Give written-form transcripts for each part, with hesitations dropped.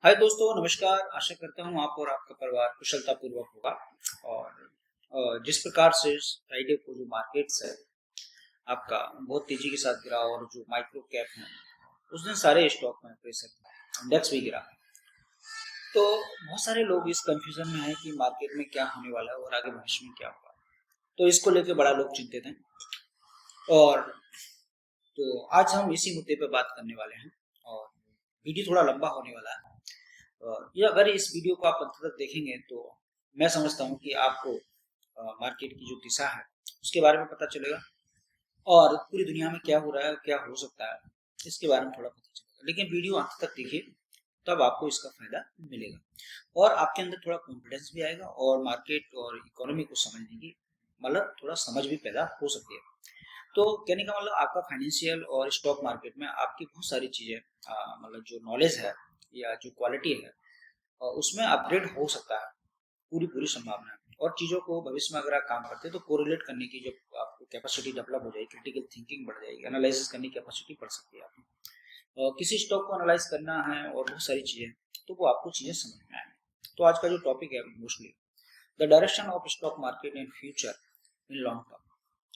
हाय दोस्तों, नमस्कार। आशा करता हूँ आप और आपका परिवार कुशलता पूर्वक होगा। और जिस प्रकार से फ्राइडे को जो मार्केट्स है आपका बहुत तेजी के साथ गिरा और जो माइक्रो कैप है उस दिन सारे स्टॉक में प्रेशर इंडेक्स भी गिरा। तो बहुत सारे लोग इस कंफ्यूजन में हैं कि मार्केट में क्या होने वाला है और आगे भविष्य में क्या होगा। तो इसको लेकर बड़ा लोग चिंतित हैं। और तो आज हम इसी मुद्दे पर बात करने वाले हैं और वीडियो थोड़ा लंबा होने वाला है। या अगर इस वीडियो को आप अंत तक देखेंगे तो मैं समझता हूँ कि आपको मार्केट की जो दिशा है उसके बारे में पता चलेगा और पूरी दुनिया में क्या हो रहा है, क्या हो सकता है, इसके बारे में थोड़ा पता चलेगा। लेकिन वीडियो अंत तक देखिए, तब आपको इसका फायदा मिलेगा और आपके अंदर थोड़ा कॉन्फिडेंस भी आएगा और मार्केट और इकोनॉमी को समझने की थोड़ा समझ भी पैदा हो सकती है। तो कहने का मतलब आपका फाइनेंशियल और स्टॉक मार्केट में आपकी बहुत सारी चीजें जो नॉलेज है या जो क्वालिटी है उसमें अपग्रेड हो सकता है। पूरी पूरी संभावना है और चीज़ों को भविष्य में अगर आप काम करते हैं तो कोरिलेट करने की जो आपको कैपेसिटी डेवलप हो जाएगी, क्रिटिकल थिंकिंग बढ़ जाएगी, एनालिसिस करने की कैपेसिटी बढ़ सकती है आपकी। किसी स्टॉक को एनालाइज करना है और बहुत सारी चीज़ें, तो वो आपको चीज़ें समझ में आएंगी। तो आज का जो टॉपिक है mostly the direction of stock market in future in long term,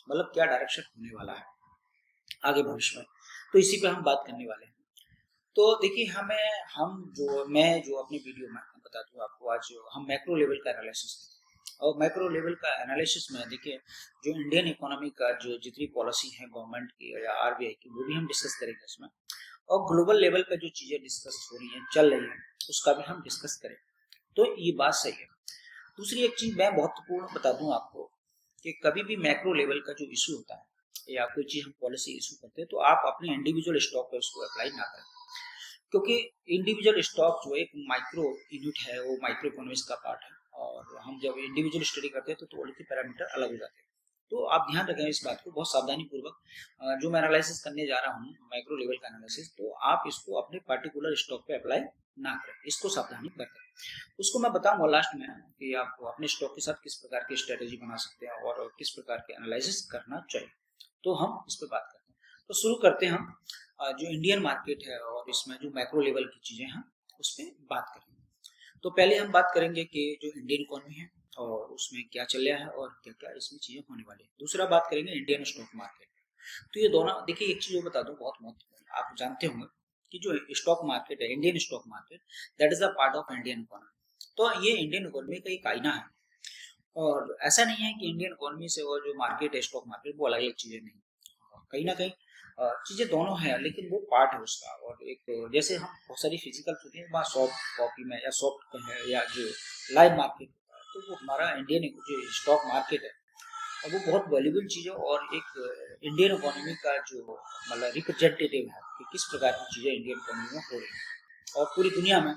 मतलब क्या डायरेक्शन होने वाला है आगे भविष्य में। तो इसी पे हम बात करने वाले हैं। तो देखिए, मैं जो अपने वीडियो में बता दूं आपको, आज हम मैक्रो लेवल का एनालिसिस और मैक्रो लेवल का एनालिसिस में देखिए जो इंडियन इकोनॉमी का जो जितनी पॉलिसी है गवर्नमेंट की या आरबीआई की, वो भी हम डिस्कस करेंगे इसमें। और ग्लोबल लेवल पे जो चीजें डिस्कस हो रही हैं, चल रही हैं, उसका भी हम डिस्कस करें। तो ये बात सही है। दूसरी एक चीज मैं महत्वपूर्ण बता दूं आपको कि कभी भी मैक्रो लेवल का जो इशू होता है या कोई चीज हम पॉलिसी इशू करते हैं तो आप अपने इंडिविजुअल स्टॉक पे उसको अप्लाई ना करें, क्योंकि इंडिविजुअल स्टॉक जो एक माइक्रो यूनिट है, वो माइक्रो इकोनॉमिक्स का पार्ट है। और हम जब इंडिविजुअल स्टडी करते हैं तो थोड़े से पैरामीटर अलग हो जाते हैं। तो आप ध्यान रखें इस बात को बहुत सावधानी पूर्वक। जो मैं एनालिसिस करने जा रहा हूँ माइक्रो लेवल का एनालिसिस, तो आप इसको अपने पर्टिकुलर स्टॉक पे अप्लाई ना करें, इसको सावधानी बरतें। उसको मैं बताऊंगा लास्ट में कि आप अपने स्टॉक के साथ किस प्रकार की स्ट्रेटेजी बना सकते हैं और किस प्रकार के एनालिसिस करना चाहिए। तो हम इस पर बात करते हैं। तो शुरू करते हैं हम जो इंडियन मार्केट है और इसमें जो मैक्रो लेवल की चीजें हैं उस पर बात करेंगे। तो पहले हम बात करेंगे कि जो इंडियन इकोनॉमी है और उसमें क्या चल रहा है और क्या क्या इसमें चीजें होने वाली है। दूसरा बात करेंगे इंडियन स्टॉक मार्केट। तो ये दोनों देखिए, एक चीज बता दूं बहुत महत्वपूर्ण, आप जानते होंगे कि जो स्टॉक मार्केट है, Indian stock market, that is a part of Indian economy. तो ये इंडियन इकोनॉमी का एक आईना है। और ऐसा नहीं है कि इंडियन इकोनॉमी से और जो मार्केट है स्टॉक मार्केट वो अलग अलग चीजें नहीं, कहीं ना कहीं चीजें दोनों हैं, लेकिन वो पार्ट है उसका। और एक जैसे हम बहुत सारी फिजिकल होती है वहाँ सॉफ्ट कॉपी में या सॉफ्ट है या जो लाइव मार्केट होता है, तो वो हमारा इंडियन जो स्टॉक मार्केट है और वो बहुत वैल्यूबल चीज है और एक इंडियन इकोनॉमी का जो रिप्रेजेंटेटिव है कि किस प्रकार की चीजें इंडियन इकोनॉमी में हो रही है और पूरी दुनिया में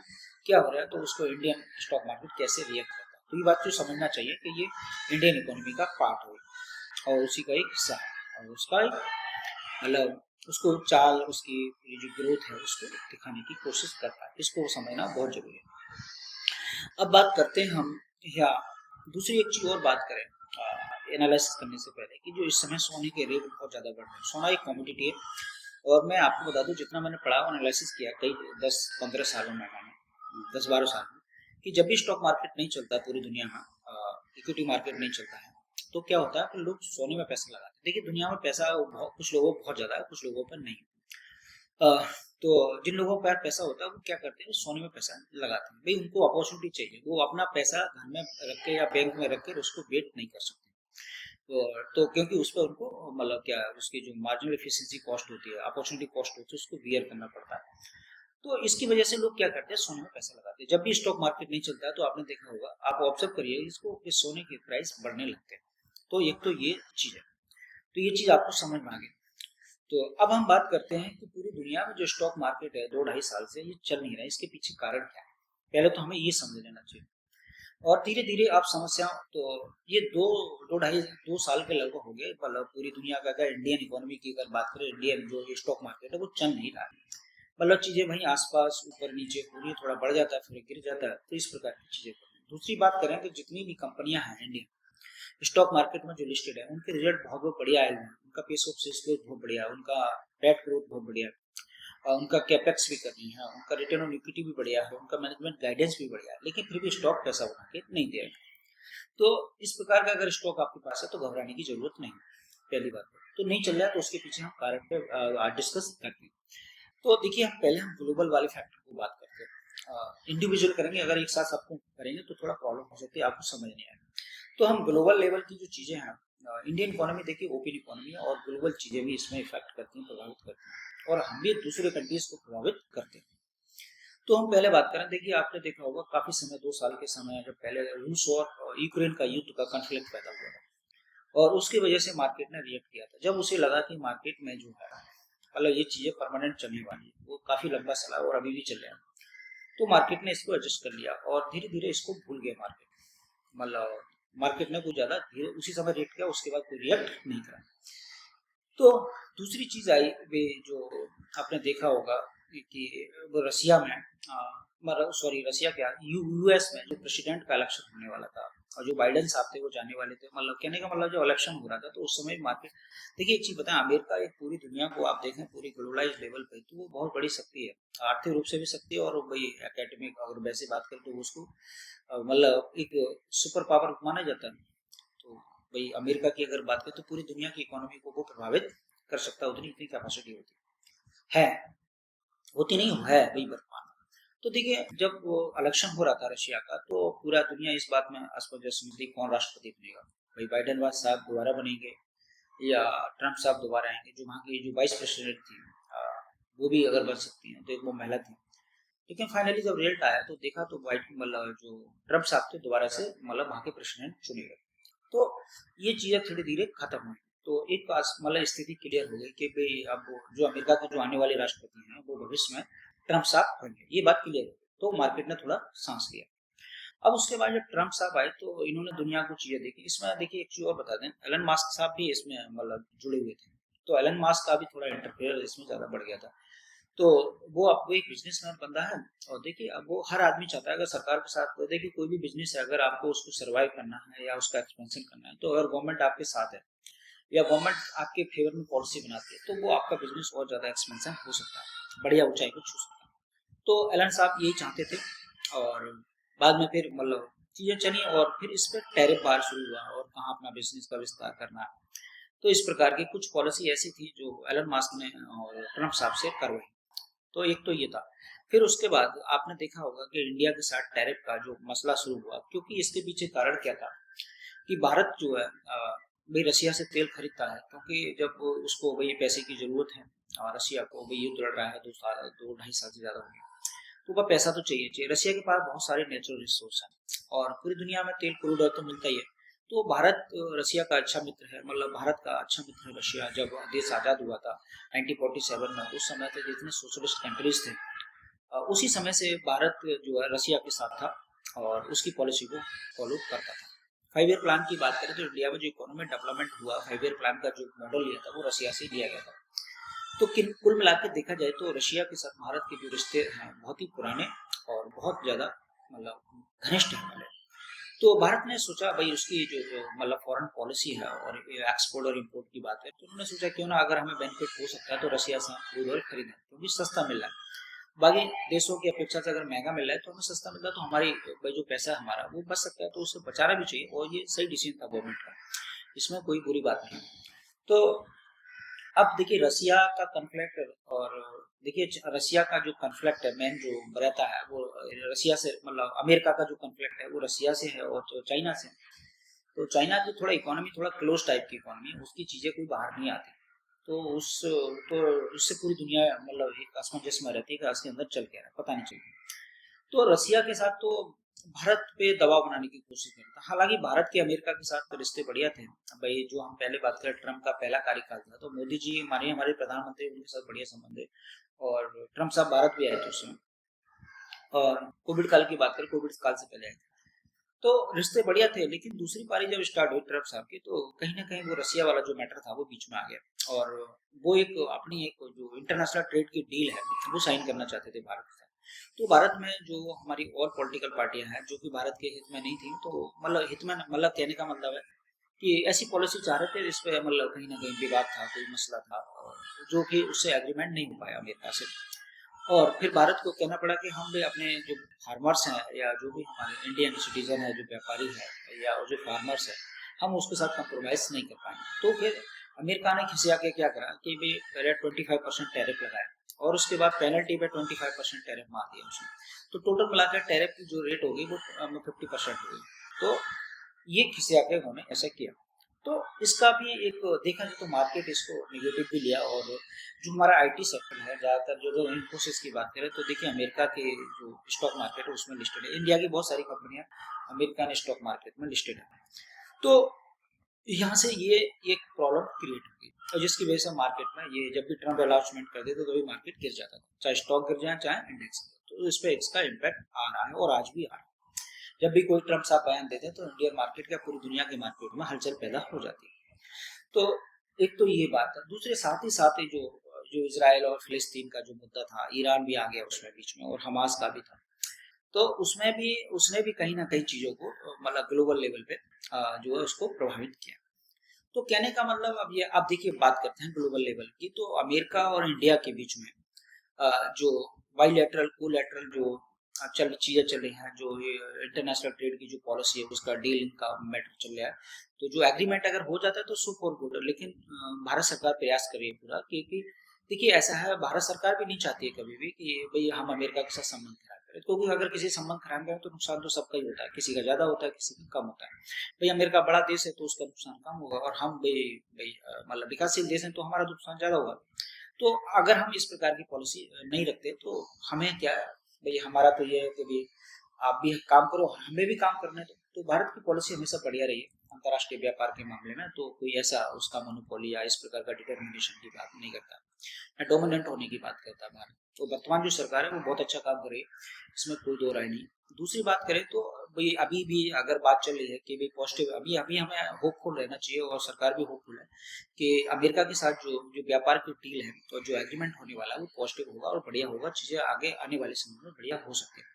क्या हो रहा है, तो उसको इंडियन स्टॉक मार्केट कैसे रिएक्ट करता है। तो ये बात तो समझना चाहिए कि ये इंडियन इकोनॉमी का पार्ट है और उसी का एक हिस्सा है और उसका एक उसको चाल, उसकी जो ग्रोथ है उसको दिखाने की कोशिश करता है। इसको समझना बहुत जरूरी है। अब बात करते हैं हम, या दूसरी एक चीज और बात करें एनालिसिस करने से पहले, कि जो इस समय सोने के रेट बहुत ज्यादा बढ़ रहे हैं। सोना एक कमोडिटी है और मैं आपको बता दूं, जितना मैंने पढ़ा एनालिसिस किया कई 10-15 सालों में, मैंने 10-12 साल में, कि जब भी स्टॉक मार्केट नहीं चलता पूरी दुनिया में, इक्विटी मार्केट नहीं चलता है, तो क्या होता है कि लोग सोने में पैसा लगाते हैं। देखिए, दुनिया में पैसा कुछ लोगों पर बहुत ज्यादा है, कुछ लोगों पर नहीं। तो जिन लोगों के पास पैसा होता है वो क्या करते हैं, सोने में पैसा लगाते हैं। भाई, उनको अपॉर्चुनिटी चाहिए, वो अपना पैसा घर में रख के या बैंक में रख के उसको वेट नहीं कर सकते। तो क्योंकि उस पर उनको क्या उसकी जो मार्जिनल एफिशिएंसी कॉस्ट होती है, अपॉर्चुनिटी कॉस्ट होती है, उसको बियर करना पड़ता है। तो इसकी वजह से लोग क्या करते हैं, सोने में पैसा लगाते हैं। जब भी स्टॉक मार्केट नहीं चलता है तो आपने देखा होगा, आप ऑब्जर्व करिए इसको, कि सोने के प्राइस बढ़ने लगते हैं। तो एक तो ये चीज है, तो ये चीज आपको समझ में आ गई। तो अब हम बात करते हैं कि पूरी दुनिया में जो स्टॉक मार्केट है 2-2.5 साल से ये चल नहीं रहा है, इसके पीछे कारण क्या है। पहले तो हमें ये समझ लेना चाहिए और धीरे धीरे आप समस्या, तो ये 2 साल के लगभग हो गए। मतलब पूरी दुनिया का अगर इंडियन इकोनॉमी की अगर बात करें, इंडियन जो स्टॉक मार्केट है वो चल नहीं रहा है। चीजें वहीं आसपास ऊपर नीचे हो रही है, थोड़ा बढ़ जाता है फिर गिर जाता है, तो इस प्रकार की चीजें हो रही है। दूसरी बात करें तो जितनी भी कंपनियां हैं इंडिया स्टॉक मार्केट में जो लिस्टेड है, उनके रिजल्ट बहुत बहुत बढ़िया आए हुए हैं। उनका पेस ऑफ सेल्स ग्रोथ बहुत बढ़िया है, उनका पैट ग्रोथ बहुत बढ़िया है। उनका कैपेक्स भी करनी है, उनका रिटर्न ऑन इक्विटी भी बढ़िया है, उनका मैनेजमेंट गाइडेंस भी बढ़िया है, लेकिन फिर भी स्टॉक पैसा बना के नहीं दे रहे। तो इस प्रकार का अगर स्टॉक आपके पास है तो घबराने की जरूरत नहीं। पहली बात तो नहीं चल रहा है तो उसके पीछे हम कारण पे डिस्कस करते हैं। तो देखिए हम पहले हम ग्लोबल वाले फैक्टर को बात करते हैं, इंडिविजुअल करेंगे, अगर एक साथ सबको करेंगे तो थोड़ा प्रॉब्लम हो सकती है, आपको समझ नहीं आएगा। तो हम ग्लोबल लेवल की जो चीजें हैं, इंडियन इकोनॉमी देखिए ओपन इकोनॉमी है और ग्लोबल चीजें भी इसमें इफेक्ट करती हैं, प्रभावित करती हैं, और हम भी दूसरे कंट्रीज को प्रभावित करते हैं। तो हम पहले बात करें, देखिए आपने देखा होगा काफी समय 2 साल के समय जब पहले रूस और यूक्रेन का युद्ध का कॉन्फ्लिक्ट पैदा हुआ था और उसकी वजह से मार्केट ने रिएक्ट किया था। जब उसे लगा कि मार्केट में जो है मतलब ये चीजें परमानेंट चलने वाली है, वो काफी लंबा चला और अभी भी चल रहा है, तो मार्केट ने इसको एडजस्ट कर लिया और धीरे धीरे इसको भूल गया मार्केट। मतलब मार्केट ने कुछ ज्यादा धीरे उसी समय रिएक्ट किया, उसके बाद कोई रिएक्ट नहीं करा। तो दूसरी चीज आई वे जो आपने देखा होगा कि वो रसिया में सॉरी रसिया क्या यूएस में जो प्रेसिडेंट का इलेक्शन होने वाला था और जो बाइडेन साहब थे वो जाने वाले थे, मतलब कहने का मतलब जो इलेक्शन हो रहा था तो उस समय मार्केट, देखिए एक चीज बताएं, अमेरिका एक पूरी दुनिया को आप देखें पूरी ग्लोबलाइज लेवल पे तो वो बहुत बड़ी शक्ति है, आर्थिक रूप से भी शक्ति है और भाई एकेडमिक अगर वैसे बात करें तो उसको मतलब एक सुपर पावर माना जाता है। तो भाई अमेरिका की अगर बात करें तो पूरी दुनिया की इकोनॉमी को वो प्रभावित कर सकता है, उतनी इतनी कैपेसिटी होती है, होती नहीं है भाई वर्तमान। तो देखिए जब वो इलेक्शन हो रहा था रशिया का तो पूरा दुनिया इस बात में असमंजस में थी कौन राष्ट्रपति बनेगा, भाई बाइडेन साहब दोबारा बनेंगे या ट्रम्प साहब दोबारा आएंगे। जो वहाँ की जो वाइस प्रेसिडेंट थी वो भी अगर बन सकती हैं तो एक वो महिला थी, लेकिन फाइनली जब रिजल्ट आया तो देखा तो वाइट मतलब जो ट्रम्प साहब थे दोबारा से मतलब वहाँ के प्रेसिडेंट चुने गए। तो ये चीजें धीरे धीरे खत्म हुई, तो एक मतलब स्थिति क्लियर हो गई कि भाई अब जो अमेरिका के जो आने वाले राष्ट्रपति हैं वो भविष्य में ट्रम्प साहब होंगे, ये बात क्लियर हो गई। तो मार्केट ने थोड़ा सांस लिया। अब उसके बाद जब ट्रम्प साहब आए तो इन्होंने दुनिया को चीजें देखी। इसमें देखिए एक चीज और बता दें, एलन मास्क साहब भी इसमें मतलब जुड़े हुए थे, तो एलन मास्क का भी थोड़ा इंटरफेयर इसमें ज्यादा बढ़ गया था। तो वो आपको एक बिजनेसमैन बंदा है और देखिए अब वो हर आदमी चाहता है अगर सरकार के साथ, तो देखिए कोई भी बिजनेस है अगर आपको उसको सर्वाइव करना है या उसका एक्सपेंशन करना है, तो अगर गवर्नमेंट आपके साथ है या गवर्नमेंट आपके फेवर में पॉलिसी बनाती है तो वो आपका बिजनेस और ज्यादा एक्सपेंशन हो सकता है, बढ़िया ऊंचाई को छू सकता है। तो एलन साहब यही चाहते थे और बाद में फिर मतलब चीजें चली और फिर इस पर टैरिफ बार शुरू हुआ और कहाँ अपना बिजनेस का विस्तार करना है। तो इस प्रकार की कुछ पॉलिसी ऐसी थी जो एलन मास्क ने और ट्रम्प साहब से करवाई। तो एक तो ये था। फिर उसके बाद आपने देखा होगा कि इंडिया के साथ टैरिफ का जो मसला शुरू हुआ, क्योंकि इसके पीछे कारण क्या था कि भारत जो है भाई रसिया से तेल खरीदता है, क्योंकि जब उसको भाई पैसे की जरूरत है और रसिया को भाई युद्ध लड़ रहा है 2 साल 2 ढाई साल से ज्यादा हो गया, तो वह पैसा तो चाहिए चाहिए। रसिया के पास बहुत सारे नेचुरल रिसोर्स हैं और पूरी दुनिया में तेल क्रूड ऑयल तो मिलता ही है। तो भारत रसिया का अच्छा मित्र है, मतलब भारत का अच्छा मित्र है रशिया। जब देश आजाद हुआ था 1947 में, उस समय तक जितने सोशलिस्ट कंट्रीज थे उसी समय से भारत जो है रसिया के साथ था और उसकी पॉलिसी को फॉलो करता था। 5 ईयर प्लान की बात करें तो इंडिया में जो इकोनॉमिक डेवलपमेंट हुआ 5 ईयर प्लान का जो मॉडल लिया था वो रसिया से लिया गया था। तो कुल मिलाकर देखा जाए तो रशिया के साथ भारत के जो रिश्ते हैं बहुत ही पुराने और बहुत ज्यादा मतलब घनिष्ठ है वाले। तो भारत ने सोचा भाई उसकी जो मतलब फॉरेन पॉलिसी है और एक्सपोर्ट और इंपोर्ट की बात है, तो उन्होंने सोचा क्यों ना अगर हमें बेनिफिट हो सकता है तो रसिया से क्रूड ऑयल खरीदें क्योंकि सस्ता मिल रहा है। बाकी देशों की अपेक्षा से अगर महंगा मिल रहा है तो हमें सस्ता मिल रहा है, तो हमारी भाई जो पैसा है हमारा वो बच सकता है, तो उसे बचाना भी चाहिए और ये सही डिसीजन था गवर्नमेंट का, इसमें कोई बुरी बात नहीं। तो अब देखिए रसिया का कॉन्फ्लिक्ट और देखिए रसिया का जो कॉन्फ्लिक्ट है मेन जो रहता है वो रसिया से, मतलब अमेरिका का जो कॉन्फ्लिक्ट है वो रसिया से है और जो चाइना से। तो चाइना की थोड़ा इकोनॉमी थोड़ा क्लोज टाइप की इकोनॉमी है, उसकी चीजें कोई बाहर नहीं आती, तो तो उससे पूरी दुनिया मतलब एक असमंजस में रहती है कि उसके अंदर चल क्या रहा है पता नहीं चलता। तो रसिया के साथ तो भारत पे दबाव बनाने की कोशिश करता, हालांकि भारत के अमेरिका के साथ तो रिश्ते बढ़िया थे। भाई जो हम पहले बात करें ट्रम्प का पहला कार्यकाल था तो मोदी जी मानिए हमारे प्रधानमंत्री, उनके साथ बढ़िया संबंध है और ट्रम्प साहब भारत भी आए थे उसमें। और कोविड काल की बात करें, कोविड काल से पहले आए थे तो रिश्ते बढ़िया थे, लेकिन दूसरी पारी जब स्टार्ट हुई ट्रम्प साहब की तो कहीं ना कहीं वो रसिया वाला जो मैटर था वो बीच में आ गया और वो एक अपनी एक जो इंटरनेशनल ट्रेड की डील है वो साइन करना चाहते थे भारत के साथ। तो भारत में जो हमारी और पॉलिटिकल पार्टियां हैं जो कि भारत के हित में नहीं थी, तो मतलब हित में मतलब कहने का मतलब है कि ऐसी पॉलिसी चाह रहे थे जिस पे मतलब कहीं ना कहीं विवाद था, कोई मसला था, और जो कि उससे एग्रीमेंट नहीं हो पाया अमेरिका से। और फिर भारत को कहना पड़ा कि हम भी अपने जो फार्मर्स हैं या जो भी हमारे इंडियन सिटीजन है, जो व्यापारी है या जो फार्मर्स है, हम उसके साथ कंप्रोमाइज नहीं कर पाएंगे। तो फिर अमेरिका ने खिसिया के क्या करा कि भाई पहले 25% टैरिफ लगाया और उसके बाद पेनल्टी पे 25% टैरिफ मार दिया उसने। तो टोटल मिलाकर टैरिफ की जो रेट होगी वो 50% हो गई। तो ये खिसिया के उन्होंने ऐसा किया। तो इसका भी एक देखा जाए तो मार्केट इसको निगेटिव भी लिया। और जो हमारा आईटी सेक्टर है, ज़्यादातर जो इन्फोसिस की बात करें तो देखिए अमेरिका के जो स्टॉक मार्केट है उसमें लिस्टेड है। इंडिया की बहुत सारी कंपनियां अमेरिकन स्टॉक मार्केट में लिस्टेड है। तो यहाँ से ये एक प्रॉब्लम क्रिएट होगी और जिसकी वजह से मार्केट में ये जब भी ट्रम्प अनाउंसमेंट कर देते तो भी मार्केट गिर जाता था, चाहे स्टॉक गिर जाए चाहे इंडेक्स। तो इस पे इसका इम्पैक्ट आ रहा है और आज भी आ रहा है। जब भी कोई ट्रम्प साहब बयान देते हैं तो इंडियन मार्केट या पूरी दुनिया के मार्केट में हलचल पैदा हो जाती है। तो एक तो ये बात है। दूसरे साथ ही जो जो इसराइल और फिलिस्तीन का जो मुद्दा था, ईरान भी आ गया उसमें बीच में और हमास का भी था। तो उसमें भी उसने भी कहीं ना कहीं चीजों को मतलब ग्लोबल लेवल पे जो है उसको प्रभावित किया। तो कहने का मतलब अब ये आप देखिए बात करते हैं ग्लोबल लेवल की, तो अमेरिका और इंडिया के बीच में जो बाइलेटरल कोलैटरल जो चीजें चल रही हैं, जो ये इंटरनेशनल ट्रेड की जो पॉलिसी है उसका डीलिंग का मैटर चल रहा है। तो जो एग्रीमेंट अगर हो जाता है तो सुपर गुड, लेकिन भारत सरकार प्रयास कर रही है पूरा, क्योंकि देखिए ऐसा है भारत सरकार भी नहीं चाहती है कभी भी कि भाई हम अमेरिका के साथ संबंध खराब करें, क्योंकि अगर किसी संबंध खराब करें तो नुकसान तो सबका ही होता है, किसी का ज्यादा होता है किसी का कम होता है। भाई अमेरिका बड़ा देश है तो उसका नुकसान कम होगा, और हम भाई भाई मतलब विकासशील देश है तो हमारा नुकसान ज्यादा होगा। तो अगर हम इस प्रकार की पॉलिसी नहीं रखते तो हमें क्या है, भाई हमारा तो ये है कि भाई आप भी काम करो हमें भी काम करने दो। तो भारत की पॉलिसी हमेशा बढ़िया रही है अंतर्राष्ट्रीय व्यापार के मामले में। तो कोई ऐसा उसका मोनोपोली या इस प्रकार का डिटर्मिनेशन की बात नहीं करता, या डोमिनेंट होने की बात करता है भारत। तो वर्तमान जो सरकार है वो बहुत अच्छा काम कर रही है, इसमें कोई दो राय नहीं। दूसरी बात करें तो भाई अभी भी अगर बात चल रही है कि भाई पॉजिटिव, अभी अभी हमें होपफुल रहना चाहिए और सरकार भी होपफुल है कि अमेरिका के साथ जो जो व्यापार की डील है और जो एग्रीमेंट होने वाला है वो पॉजिटिव होगा और बढ़िया होगा, चीजें आगे आने वाले समय में बढ़िया हो सकती है।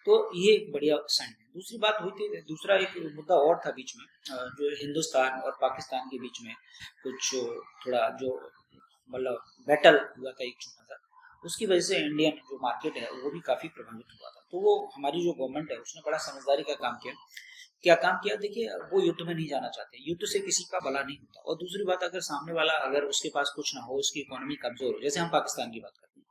तो ये एक बढ़िया साइन है। दूसरी बात हुई थी, दूसरा एक मुद्दा और था बीच में, जो हिंदुस्तान और पाकिस्तान के बीच में कुछ थोड़ा जो मतलब बैटल हुआ था एक छोटा सा, उसकी वजह से इंडियन जो मार्केट है वो भी काफी प्रभावित हुआ था। तो वो हमारी जो गवर्नमेंट है उसने बड़ा समझदारी का काम किया। क्या काम किया, देखिए वो युद्ध में नहीं जाना चाहते, युद्ध से किसी का भला नहीं होता। और दूसरी बात, अगर सामने वाला अगर उसके पास कुछ ना हो, उसकी इकोनॉमी कमजोर हो, जैसे हम पाकिस्तान की बात करते हैं,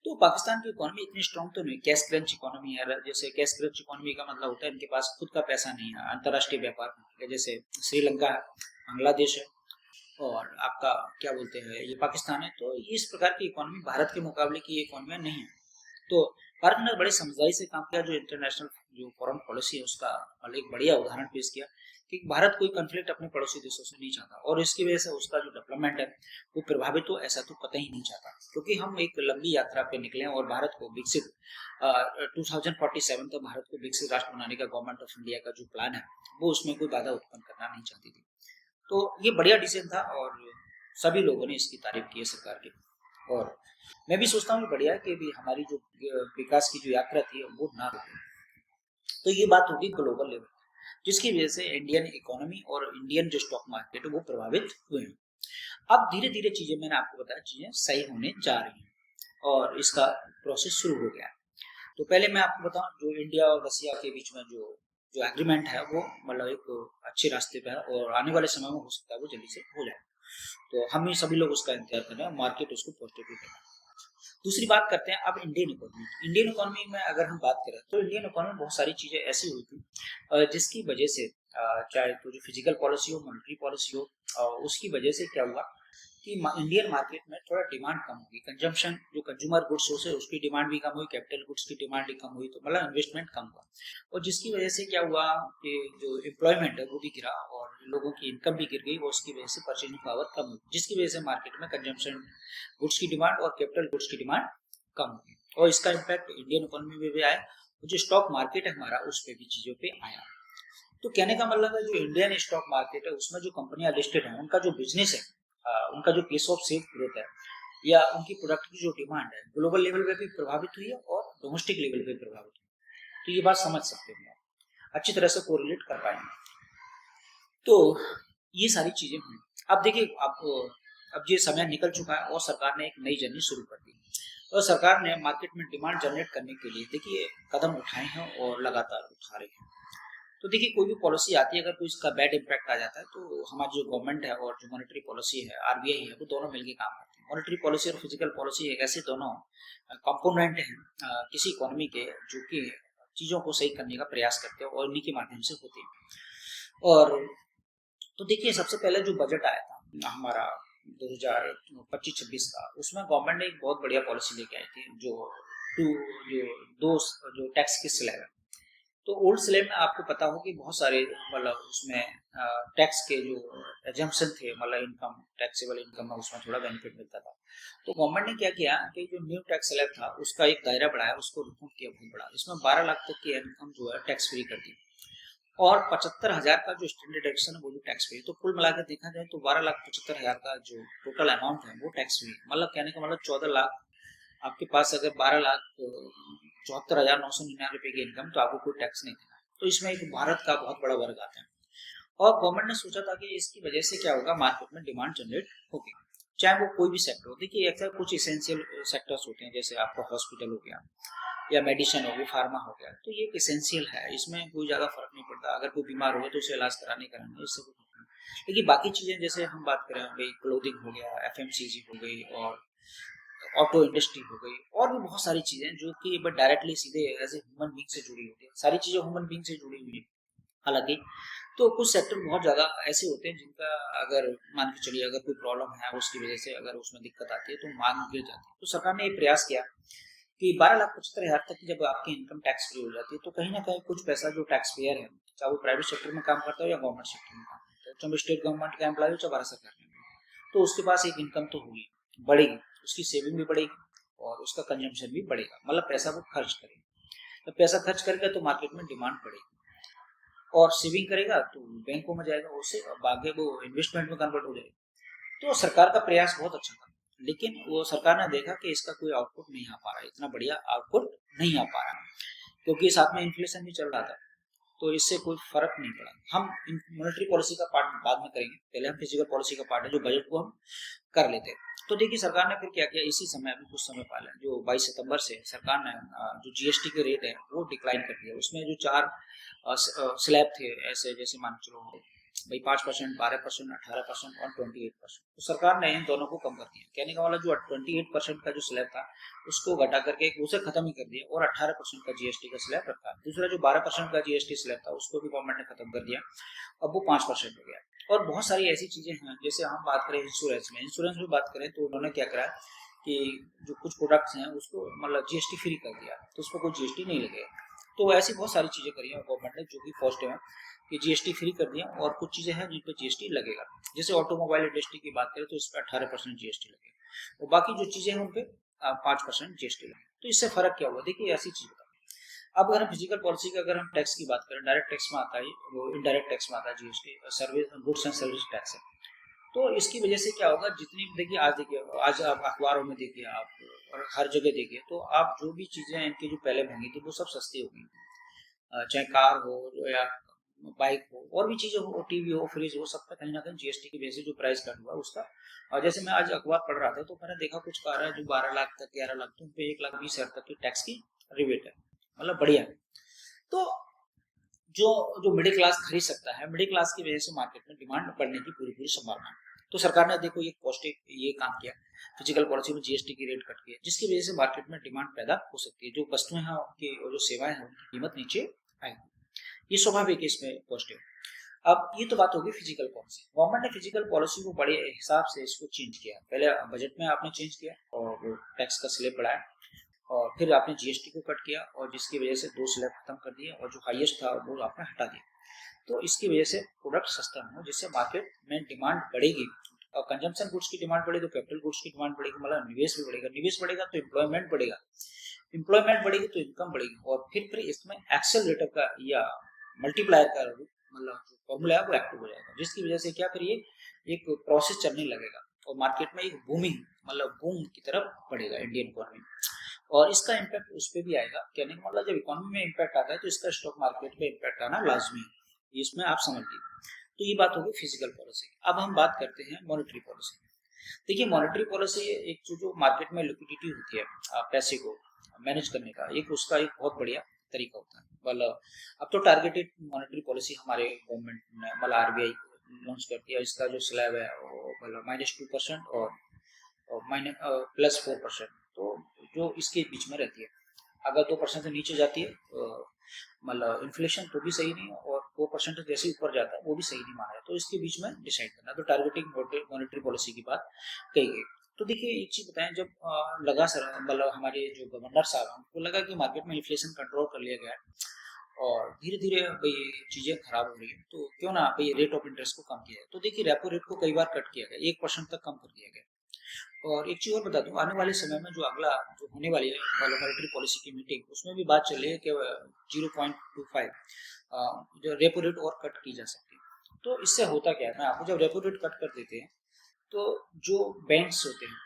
तो पाकिस्तान की इकोनॉमी इतनी स्ट्रांग तो नहीं, कैश क्रंच इकोनॉमी है। जैसे कैश क्रंच इकोनॉमी का मतलब होता है इनके पास खुद का पैसा नहीं है अंतर्राष्ट्रीय व्यापार में, जैसे श्रीलंका है, बांग्लादेश है, और आपका क्या बोलते हैं ये पाकिस्तान है। तो इस प्रकार की इकोनॉमी भारत के मुकाबले की इकोनॉमी नहीं है। तो भारत ने बड़े समझदारी से काम किया, जो इंटरनेशनल जो फॉरेन पॉलिसी है उसका एक बढ़िया उदाहरण पेश किया कि भारत कोई कॉन्फ्लिक्ट अपने पड़ोसी देशों से नहीं चाहता, और इसकी वजह से उसका जो डेवलपमेंट है वो प्रभावित हो, ऐसा तो कतई नहीं चाहता। क्योंकि हम एक लंबी यात्रा पे निकले और भारत को विकसित 2047 तक भारत को विकसित राष्ट्र बनाने का गवर्नमेंट ऑफ इंडिया का जो प्लान है वो उसमें कोई बाधा उत्पन्न करना नहीं चाहती थी। तो ये बढ़िया डिसीजन था और सभी लोगों ने इसकी तारीफ की है सरकार की। और मैं भी सोचता हूँ बढ़िया कि भी हमारी जो विकास की जो यात्रा थी वो ना रुके। तो ये बात होगी ग्लोबल लेवल, जिसकी वजह से इंडियन इकोनॉमी और इंडियन जो स्टॉक मार्केट है वो प्रभावित हुए हैं। अब धीरे धीरे चीजें, मैंने आपको बताया, चीजें सही होने जा रही हैं और इसका प्रोसेस शुरू हो गया है। तो पहले मैं आपको बताऊं, जो इंडिया और रसिया के बीच में जो जो एग्रीमेंट है वो मतलब एक अच्छे रास्ते पे है और आने वाले समय में हो सकता है वो जल्दी से हो जाए। तो हम ही सभी लोग उसका इंतजार कर रहे हैं, मार्केट उसको पॉजिटिव कर रहा है। दूसरी बात करते हैं अब इंडियन इकोनॉमी। इंडियन इकोनॉमी में अगर हम बात करें तो इंडियन इकोनॉमी में बहुत सारी चीजें ऐसी हुई थी जिसकी वजह से चाहे तो जो फिजिकल पॉलिसी हो, मॉनेटरी पॉलिसी हो, उसकी वजह से क्या हुआ कि इंडियन मार्केट में थोड़ा डिमांड कम होगी। कंजम्पशन जो कंज्यूमर गुड्स हो से उसकी डिमांड भी कम हुई, कैपिटल गुड्स की डिमांड भी कम हुई, तो मतलब इन्वेस्टमेंट कम हुआ। और जिसकी वजह से क्या हुआ कि जो एम्प्लॉयमेंट है वो भी गिरा और लोगों की इनकम भी गिर गई, और उसकी वजह से परचेजिंग पावर कम हुई, जिसकी वजह से मार्केट में कंजम्पशन गुड्स की डिमांड और कैपिटल गुड्स की डिमांड कम हुई। और इसका इम्पैक्ट इंडियन इकोनॉमी में भी आया, जो स्टॉक मार्केट है हमारा उस पर भी चीजों पे आया। तो कहने का मतलब है जो इंडियन स्टॉक मार्केट है उसमें जो कंपनियां लिस्टेड है उनका जो बिजनेस है, उनका जो पेस ऑफ सेल ग्रोथ है या उनकी प्रोडक्ट की जो डिमांड है ग्लोबल लेवल पे भी प्रभावित हुई है और डोमेस्टिक लेवल पे प्रभावित हुई। तो ये बात समझ सकते हैं, अच्छी तरह से कोरिलेट कर पाएंगे। तो ये सारी चीजें हुई। अब देखिए, अब ये समय निकल चुका है और सरकार ने एक नई जर्नी शुरू कर दी। और सरकार ने मार्केट में डिमांड जनरेट करने के लिए देखिए कदम उठाए हैं और लगातार उठा रहे हैं। तो देखिए, कोई भी पॉलिसी आती है, अगर कोई इसका बैड इम्पैक्ट आ जाता है तो हमारी जो गवर्नमेंट है और जो मॉनेटरी पॉलिसी है, आरबीआई है, वो दोनों मिलकर काम करते हैं। मॉनेटरी पॉलिसी और फिजिकल पॉलिसी एक ऐसे दोनों कंपोनेंट हैं किसी इकोनॉमी के, जो कि चीज़ों को सही करने का प्रयास करते हैं और इन्हीं के माध्यम से होते हैं। और तो देखिए, सबसे पहले जो बजट आया था हमारा 2025-26 का, उसमें गवर्नमेंट ने एक बहुत बढ़िया पॉलिसी लेके आई थी, टू जो दो जो टैक्स की स्लैब है। तो ओल्ड स्लैब में आपको पता हो कि बहुत सारे मतलब उसमें टैक्स के जो एजम्पशन थे, मतलब इनकम, टैक्सेबल इनकम में उसमें थोड़ा बेनिफिट मिलता था। तो गवर्नमेंट ने क्या किया कि जो न्यू टैक्स स्लैब था उसका एक दायरा बढ़ाया, उसको रिफॉर्म किया बहुत बड़ा। इसमें 12 लाख तक की इनकम जो है टैक्स फ्री कर दी, और 75,000 का जो स्टैंडर्ड डिडक्शन है वो भी टैक्स फ्री। तो कुल मिलाकर देखा जाए तो 12,75,000 का जो टोटल अमाउंट है वो टैक्स फ्री, मतलब कहने का मतलब 14 लाख। आपके पास अगर 12,74,999 रुपए की इनकम, तो आपको कोई टैक्स नहीं देना। तो इसमें एक भारत का बहुत बड़ा वर्ग आता है। और गवर्नमेंट ने सोचा था कि इसकी वजह से क्या होगा, मार्केट में डिमांड जनरेट होगी, चाहे वो कोई भी सेक्टर हो। देखिए, ऐसा कुछ इसेंशियल सेक्टर्स होते हैं, जैसे आपका हॉस्पिटल हो गया या मेडिसिन हो गई, फार्मा हो गया, तो ये एक इसेंशियल है, इसमें कोई ज़्यादा फर्क नहीं पड़ता। अगर कोई बीमार हो गया तो उसे इलाज कराना, इससे कोई फर्क नहीं। लेकिन बाकी चीज़ें, जैसे हम बात करें भाई, क्लोथिंग हो गया, एफएमसीजी हो गई, और ऑटो इंडस्ट्री हो गई, और भी बहुत सारी चीज़ें जो कि बट डायरेक्टली सीधे एज ए ह्यूमन बींग से जुड़ी होती है। सारी चीज़ें ह्यूमन बींग से जुड़ी हुई है हालांकि। तो कुछ सेक्टर बहुत ज़्यादा ऐसे होते हैं जिनका, अगर मान के चलिए, अगर कोई प्रॉब्लम है उसकी वजह से अगर उसमें दिक्कत आती है तो मांग गिर जाती है। तो सरकार ने ये प्रयास किया कि 12,75,000 तक की जब आपकी इनकम टैक्स फ्री हो जाती है, तो कहीं ना कहीं कुछ पैसा जो टैक्स पेयर है, चाहे वो प्राइवेट सेक्टर में काम करता हो या गवर्नमेंट सेक्टर में काम करता हो, चाहे स्टेट गवर्नमेंट का एम्प्लॉय हो चाहे भारत सरकार का एम्प्लॉय, तो उसके पास एक इनकम तो होगी, बढ़ेगी, उसकी सेविंग भी बढ़ेगी और उसका कंजम्पशन भी बढ़ेगा, मतलब पैसा वो खर्च करेगा। जब पैसा खर्च करेगा तो मार्केट में डिमांड बढ़ेगी, और सेविंग करेगा तो बैंकों में जाएगा, उससे आगे वो इन्वेस्टमेंट में कन्वर्ट हो जाएगा। तो सरकार का प्रयास बहुत अच्छा था, लेकिन वो सरकार ने देखा कि इसका कोई आउटपुट नहीं आ पा रहा है, इतना बढ़िया आउटपुट नहीं आ पा रहा है, क्योंकि साथ में इन्फ्लेशन भी चल रहा था, तो इससे कोई फर्क नहीं पड़ा। हम मॉनेटरी पॉलिसी का पार्ट बाद में करेंगे, पहले हम फिजिकल पॉलिसी का पार्ट है जो बजट को हम कर लेते हैं। तो देखिए, सरकार ने फिर क्या किया, इसी समय अभी कुछ समय पहले जो 22 सितंबर से सरकार ने जो जीएसटी के रेट है वो डिक्लाइन कर दिया। उसमें जो 4 स्लैब थे, ऐसे जैसे मान चलो भाई 5%, 12%, 18% और 28%, तो सरकार ने इन दोनों को कम कर दिया। कहने का मतलब जो 28% का जो स्लैब था उसको घटा करके उसे खत्म ही कर दिया, और 18% का जीएसटी का स्लैब रखा। दूसरा जो 12% का जीएसटी स्लैब था उसको भी गवर्नमेंट ने खत्म कर दिया, अब वो 5% हो गया। और बहुत सारी ऐसी चीजें हैं, जैसे हम बात करें इंश्योरेंस में बात करें, तो उन्होंने क्या करा कि जो कुछ प्रोडक्ट्स हैं उसको मतलब जीएसटी फ्री कर दिया, तो उस पर कोई जीएसटी नहीं लगेगा। तो ऐसी बहुत सारी चीजें करी है गवर्नमेंट ने जो कि पॉजिटिव है, कि जीएसटी फ्री कर दिया, और कुछ चीजें हैं जिन पर जीएसटी लगेगा। जैसे ऑटोमोबाइल इंडस्ट्री की बात करें तो इस पर 18% जीएसटी लगेगा, और बाकी जो चीजें हैं उन पर 5% जीएसटी लगेगा। तो इससे फर्क क्या हुआ, देखिए ऐसी चीज। अब अगर हम फिजिकल पॉलिसी का, अगर हम टैक्स की बात करें, डायरेक्ट टैक्स में आता है, वो इनडायरेक्ट टैक्स में आता है GST, service goods and service tax है। तो इसकी वजह से क्या होगा, जितनी देखिए आज आप अखबारों में देखिए, आप और हर जगह देखिए, तो आप जो भी चीजें इनकी जो पहले महंगी थी वो सब सस्ती हो गई। चाहे कार हो या बाइक हो, और भी चीजें हो, टीवी हो, फ्रिज हो, सब पे कहीं ना कहीं जीएसटी की वजह से जो प्राइस कट हुआ उसका। और जैसे मैं आज अखबार पढ़ रहा था तो मैंने देखा कुछ कार है जो 12 लाख तक, 11 लाख, तो उन पे 1,20,000 तक की टैक्स की रिबेट है, मतलब बढ़िया है। तो जो जो मिडिल क्लास खरीद सकता है, मिडिल क्लास की वजह से मार्केट में डिमांड बढ़ने की पूरी पूरी संभावना है। तो सरकार ने देखो ये पॉजिटिव ये काम किया, फिजिकल पॉलिसी में जीएसटी की रेट कट किया, जिसकी वजह से मार्केट में डिमांड पैदा हो सकती है, जो वस्तुएं हैं उनकी और जो सेवाएं हैं उनकी कीमत नीचे आएगी, ये स्वाभाविक है, इसमें पॉजिटिव। अब ये तो बात होगी फिजिकल पॉलिसी। गवर्नमेंट ने फिजिकल पॉलिसी को बड़े हिसाब से इसको चेंज किया, पहले बजट में आपने चेंज किया और वो टैक्स का स्लैब बढ़ाया, और फिर आपने जीएसटी को कट किया, और जिसकी वजह से 2 स्लैब खत्म कर दिए, और जो हाईएस्ट था वो आपने हटा दिया। तो इसकी वजह से प्रोडक्ट सस्ता हो, जिससे मार्केट में डिमांड बढ़ेगी, और कंजम्पशन गुड्स की डिमांड बढ़ेगी तो कैपिटल गुड्स की डिमांड बढ़ेगी, मतलब निवेश भी बढ़ेगा, निवेश बढ़ेगा तो एम्प्लॉयमेंट बढ़ेगा, एम्प्लॉयमेंट बढ़ेगी तो इनकम बढ़ेगी, और फिर इसमें एक्सेलरेटर का या मल्टीप्लायर का मतलब जो फॉर्मूला है वो एक्टिव हो जाएगा, जिसकी वजह से क्या, फिर ये एक प्रोसेस चलने लगेगा, और मार्केट में एक बूमिंग मतलब बूम की तरफ बढ़ेगा इंडियन इकोनॉमी। और इसका इम्पैक्ट उस पर भी आएगा, कहने का मतलब जब इकोनॉमी में इम्पैक्ट आता है तो इसका स्टॉक मार्केट पे इम्पैक्ट आना लाजमी है, इसमें आप समझ लीजिए। तो ये बात होगी फिजिकल पॉलिसी। अब हम बात करते हैं मॉनेटरी पॉलिसी। देखिए मॉनेटरी पॉलिसी एक जो मार्केट में लिक्विडिटी होती है पैसे को मैनेज करने का, एक उसका एक बहुत बढ़िया तरीका होता है। मतलब अब तो टारगेटेड मॉनेटरी पॉलिसी हमारे गवर्नमेंट ने मतलब आरबीआई लॉन्च कर दिया। इसका जो स्लैब है वो मतलब -2% और +4%, तो जो इसके बीच में रहती है। अगर 2% से नीचे जाती है तो मतलब इन्फ्लेशन तो भी सही नहीं है, और 4% जैसे ऊपर जाता है वो भी सही नहीं माना है। तो इसके बीच में डिसाइड करना, तो टारगेटिंग मॉनेटरी पॉलिसी की बात कही गई। तो देखिए एक चीज बताएं, जब लगा सर मतलब हमारे जो गवर्नर साहब हैं उनको लगा कि मार्केट में इन्फ्लेशन कंट्रोल कर लिया गया है और धीरे धीरे भाई चीजें खराब हो रही है, तो क्यों ना भाई रेट ऑफ इंटरेस्ट को कम किया जाए। तो देखिए रेपो रेट को कई बार कट किया गया, 1% तक कम कर दिया गया। और एक चीज और बता दूं, आने वाले समय में जो अगला जो होने वाली है मॉनेटरी पॉलिसी की मीटिंग, उसमें भी बात चल रही है कि 0.25 जो रेपो रेट और कट की जा सकती है। तो इससे होता क्या है, मैं आपको, जब रेपो रेट कट कर देते हैं तो जो बैंक्स होते हैं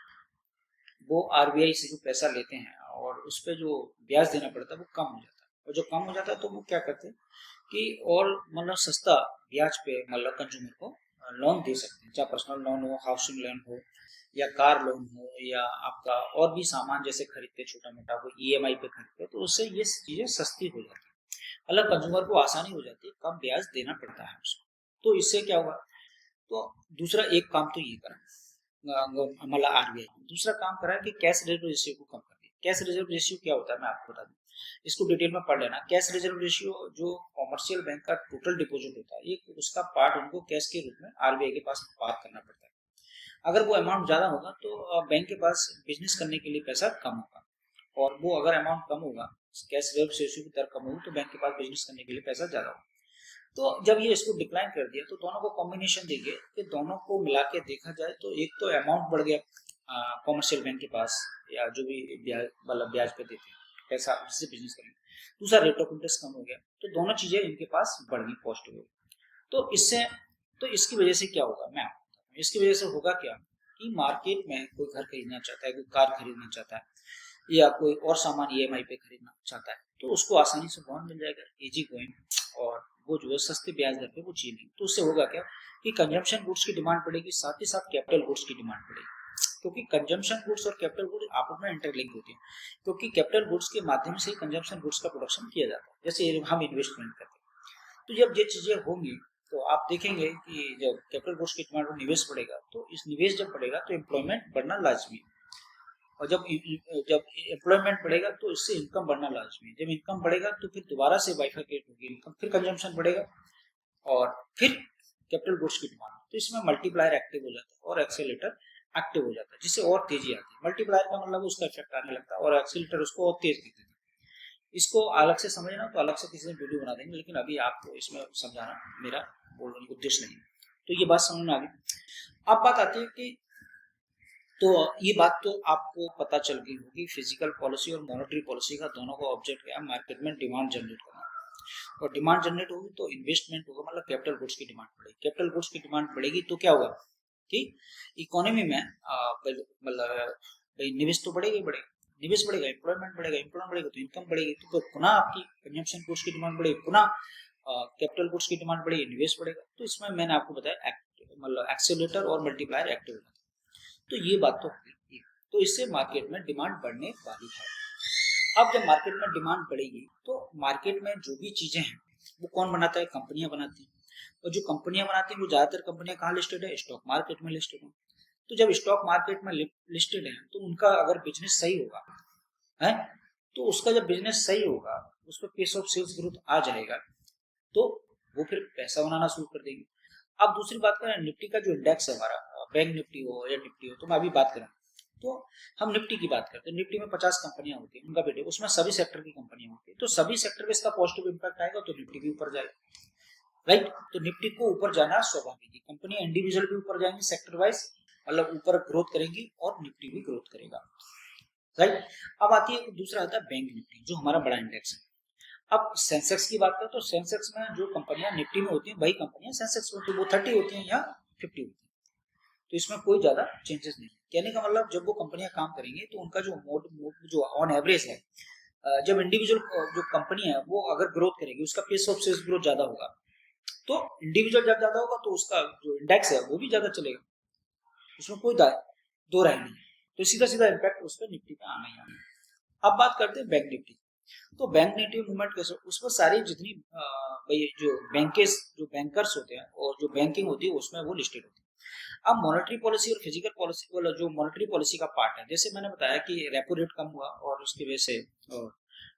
वो आरबीआई से जो पैसा लेते हैं और उस पर जो ब्याज देना पड़ता है वो कम हो जाता है। और जो कम हो जाता है तो वो क्या करते हैं कि और मतलब सस्ता ब्याज पे मतलब कंज्यूमर को लोन दे सकते हैं, चाहे पर्सनल लोन हो, हाउसिंग लोन हो, या कार लोन हो, या आपका और भी सामान जैसे खरीदते छोटा मोटा वो ईएमआई पे खरीदते, तो उससे ये चीजें सस्ती हो जाती है। मतलब कंज्यूमर को आसानी हो जाती है, कम ब्याज देना पड़ता है उसको। तो इससे क्या होगा, तो दूसरा एक काम तो ये करा मतलब आरबीआई। दूसरा काम करा है कि कैश रिजर्व रेशियो को कम कर दिया। कैश रिजर्व रेशियो क्या होता है मैं आपको बता दूं, इसको डिटेल में पढ़ लेना। कैश रिजर्व रेशियो जो कॉमर्शियल बैंक का टोटल डिपॉजिट होता है, ये उसका पार्ट उनको कैश के रूप में आरबीआई के पास पार करना पड़ता है। अगर वो अमाउंट ज्यादा होगा तो बैंक के पास बिजनेस करने के लिए पैसा कम होगा, और वो अगर अमाउंट कम होगा, कैश रिजर्व रेशियो की दर कम होगी, तो बैंक के पास बिजनेस करने के लिए पैसा ज्यादा होगा। तो जब ये इसको डिक्लाइन कर दिया तो दोनों को कॉम्बिनेशन देखिए कि दोनों को मिला के देखा जाए तो एक तो अमाउंट बढ़ गया कॉमर्शियल बैंक के पास, या जो भी ब्याज मतलब ब्याज पे देते हैं पैसा जिससे बिजनेस करेंगे। दूसरा रेट ऑफ इंटरेस्ट कम हो गया, तो दोनों चीजें इनके पास बढ़ गई पॉजिटिव। तो इससे तो इसकी वजह से क्या होगा मैं आपको बताता हूं। इसकी वजह से होगा क्या कि मार्केट में कोई घर खरीदना चाहता है, कोई कार खरीदना चाहता है, या कोई और सामान ईएमआई पे खरीदना चाहता है, तो उसको आसानी से लोन मिल जाएगा, इजी गोइंग, और वो जो है सस्ते ब्याज दर पे वो चीज नहीं। तो उससे होगा क्या कि कंजम्पशन गुड्स की डिमांड बढ़ेगी, साथ ही साथ कैपिटल गुड्स की डिमांड बढ़ेगी, क्योंकि कंजम्पशन गुड्स और कैपिटल गुड्स आपस में इंटरलिंक होती है। क्योंकि कैपिटल गुड्स के माध्यम से ही कंजम्पशन गुड्स का प्रोडक्शन किया जाता है, जैसे हम इन्वेस्टमेंट करते हैं। तो जब ये चीजें होंगी तो आप देखेंगे कि जब कैपिटल गुड्स की डिमांड और निवेश बढ़ेगा, तो इस निवेश जब बढ़ेगा तो एम्प्लॉयमेंट बढ़ना लाजमी है। और जब जब एम्प्लॉयमेंट बढ़ेगा तो इससे इनकम बढ़ना लाजमी है। जब इनकम बढ़ेगा तो फिर दोबारा से बाइफरकेट होगी इनकम, फिर कंजम्पशन बढ़ेगा और फिर कैपिटल गुड्स की डिमांड। तो इसमें मल्टीप्लायर एक्टिव हो जाता है और एक्सेलेटर एक्टिव हो जाता है, जिससे और तेजी आती है। मल्टीप्लायर का मतलब उसका इफेक्ट आने लगता है और एक्सेलेटर उसको और तेज कर देता है। इसको अलग से समझना तो अलग से किसी दिन वीडियो बना देंगे, लेकिन अभी आपको इसमें समझाना मेरा बोलने का उद्देश्य नहीं। तो ये बात समझ में आ गई। अब बात आती है कि तो ये बात तो आपको पता चल गई होगी, फिजिकल पॉलिसी और मॉनेटरी पॉलिसी का दोनों का ऑब्जेक्ट क्या है, मार्केट में डिमांड जनरेट करना। और डिमांड जनरेट होगी तो इन्वेस्टमेंट होगा, मतलब कैपिटल गुड्स की डिमांड बढ़ेगी। कैपिटल गुड्स की डिमांड बढ़ेगी तो क्या होगा कि इकोनॉमी में मतलब भाई निवेश तो बढ़ेगा ही बढ़ेगा, निवेश बढ़ेगा एम्प्लॉयमेंट बढ़ेगा, एम्प्लॉयमेंट बढ़ेगा तो इनकम बढ़ेगी, तो पुनः आपकी कंजम्पशन गुड्स की डिमांड बढ़ेगी, पुनः कैपिटल गुड्स की डिमांड बढ़ेगी, निवेश बढ़ेगा। तो इसमें मैंने आपको बताया मतलब एक्सेलरेटर और मल्टीप्लायर एक्टिव होगा। तो ये बात तो होगी, तो इससे मार्केट में डिमांड बढ़ने वाली है। अब जब मार्केट में डिमांड बढ़ेगी तो मार्केट में जो भी चीजें हैं वो कौन बनाता है, कंपनियां बनाती हैं। और जो कंपनियां बनाती हैं वो ज्यादातर कंपनियां कहाँ लिस्टेड है, स्टॉक मार्केट में लिस्टेड है। तो जब स्टॉक मार्केट में लिस्टेड है तो उनका अगर बिजनेस सही होगा है, तो उसका जब बिजनेस सही होगा, उस पर पेस ऑफ सेल्स ग्रोथ आ जाएगा, तो वो फिर पैसा बनाना शुरू कर देंगे। अब दूसरी बात करें निफ्टी का जो इंडेक्स है हमारा, बैंक निफ्टी हो या निफ्टी हो, तो मैं अभी बात करें तो हम निफ्टी की बात करते हैं। निफ्टी में 50 कंपनियां होती हैं, उनका बेटे उसमें सभी सेक्टर की कंपनियां होती है, तो सभी सेक्टर में इसका पॉजिटिव इंपैक्ट आएगा तो निफ्टी भी ऊपर जाएगा, राइट। तो निफ्टी को ऊपर जाना स्वाभाविक है, कंपनियां इंडिविजुअल भी ऊपर जाएंगी सेक्टर वाइज, मतलब ऊपर ग्रोथ करेंगी और निफ्टी भी ग्रोथ करेगा, राइट। अब आती है दूसरा आता है बैंक निफ्टी जो हमारा बड़ा इंडेक्स है। अब सेंसेक्स की बात करें तो सेंसेक्स में जो कंपनियां निफ्टी में होती हैं वही कंपनियां सेंसेक्स में होती है, वो 30 होती हैं या 50 होती हैं, तो इसमें कोई ज्यादा चेंजेस नहीं है। कहने का मतलब जब वो कंपनियां काम करेंगी तो उनका जो ऑन एवरेज है, जब इंडिविजुअल जो कंपनी है वो अगर ग्रोथ करेगी उसका पेस ऑफ सेल्स ग्रोथ ज्यादा होगा, तो इंडिविजुअल जब ज्यादा होगा तो उसका जो इंडेक्स है वो भी ज्यादा चलेगा, उसमें कोई दो राय नहीं। तो सीधा सीधा इम्पैक्ट उस पर निफ्टी पे आना ही आना है। अब बात करते हैं बैंक निफ्टी। तो बैंक निफ्टी मूवमेंट कैसे, उसमें सारी जितनी भाई जो बैंकर्स होते हैं और जो बैंकिंग होती है उसमें वो लिस्टेड होती है। अब मॉनेटरी पॉलिसी और फिजिकल पॉलिसी वाला जो मॉनेटरी पॉलिसी का पार्ट है, जैसे मैंने बताया कि रेपो रेट कम हुआ और उसकी वजह से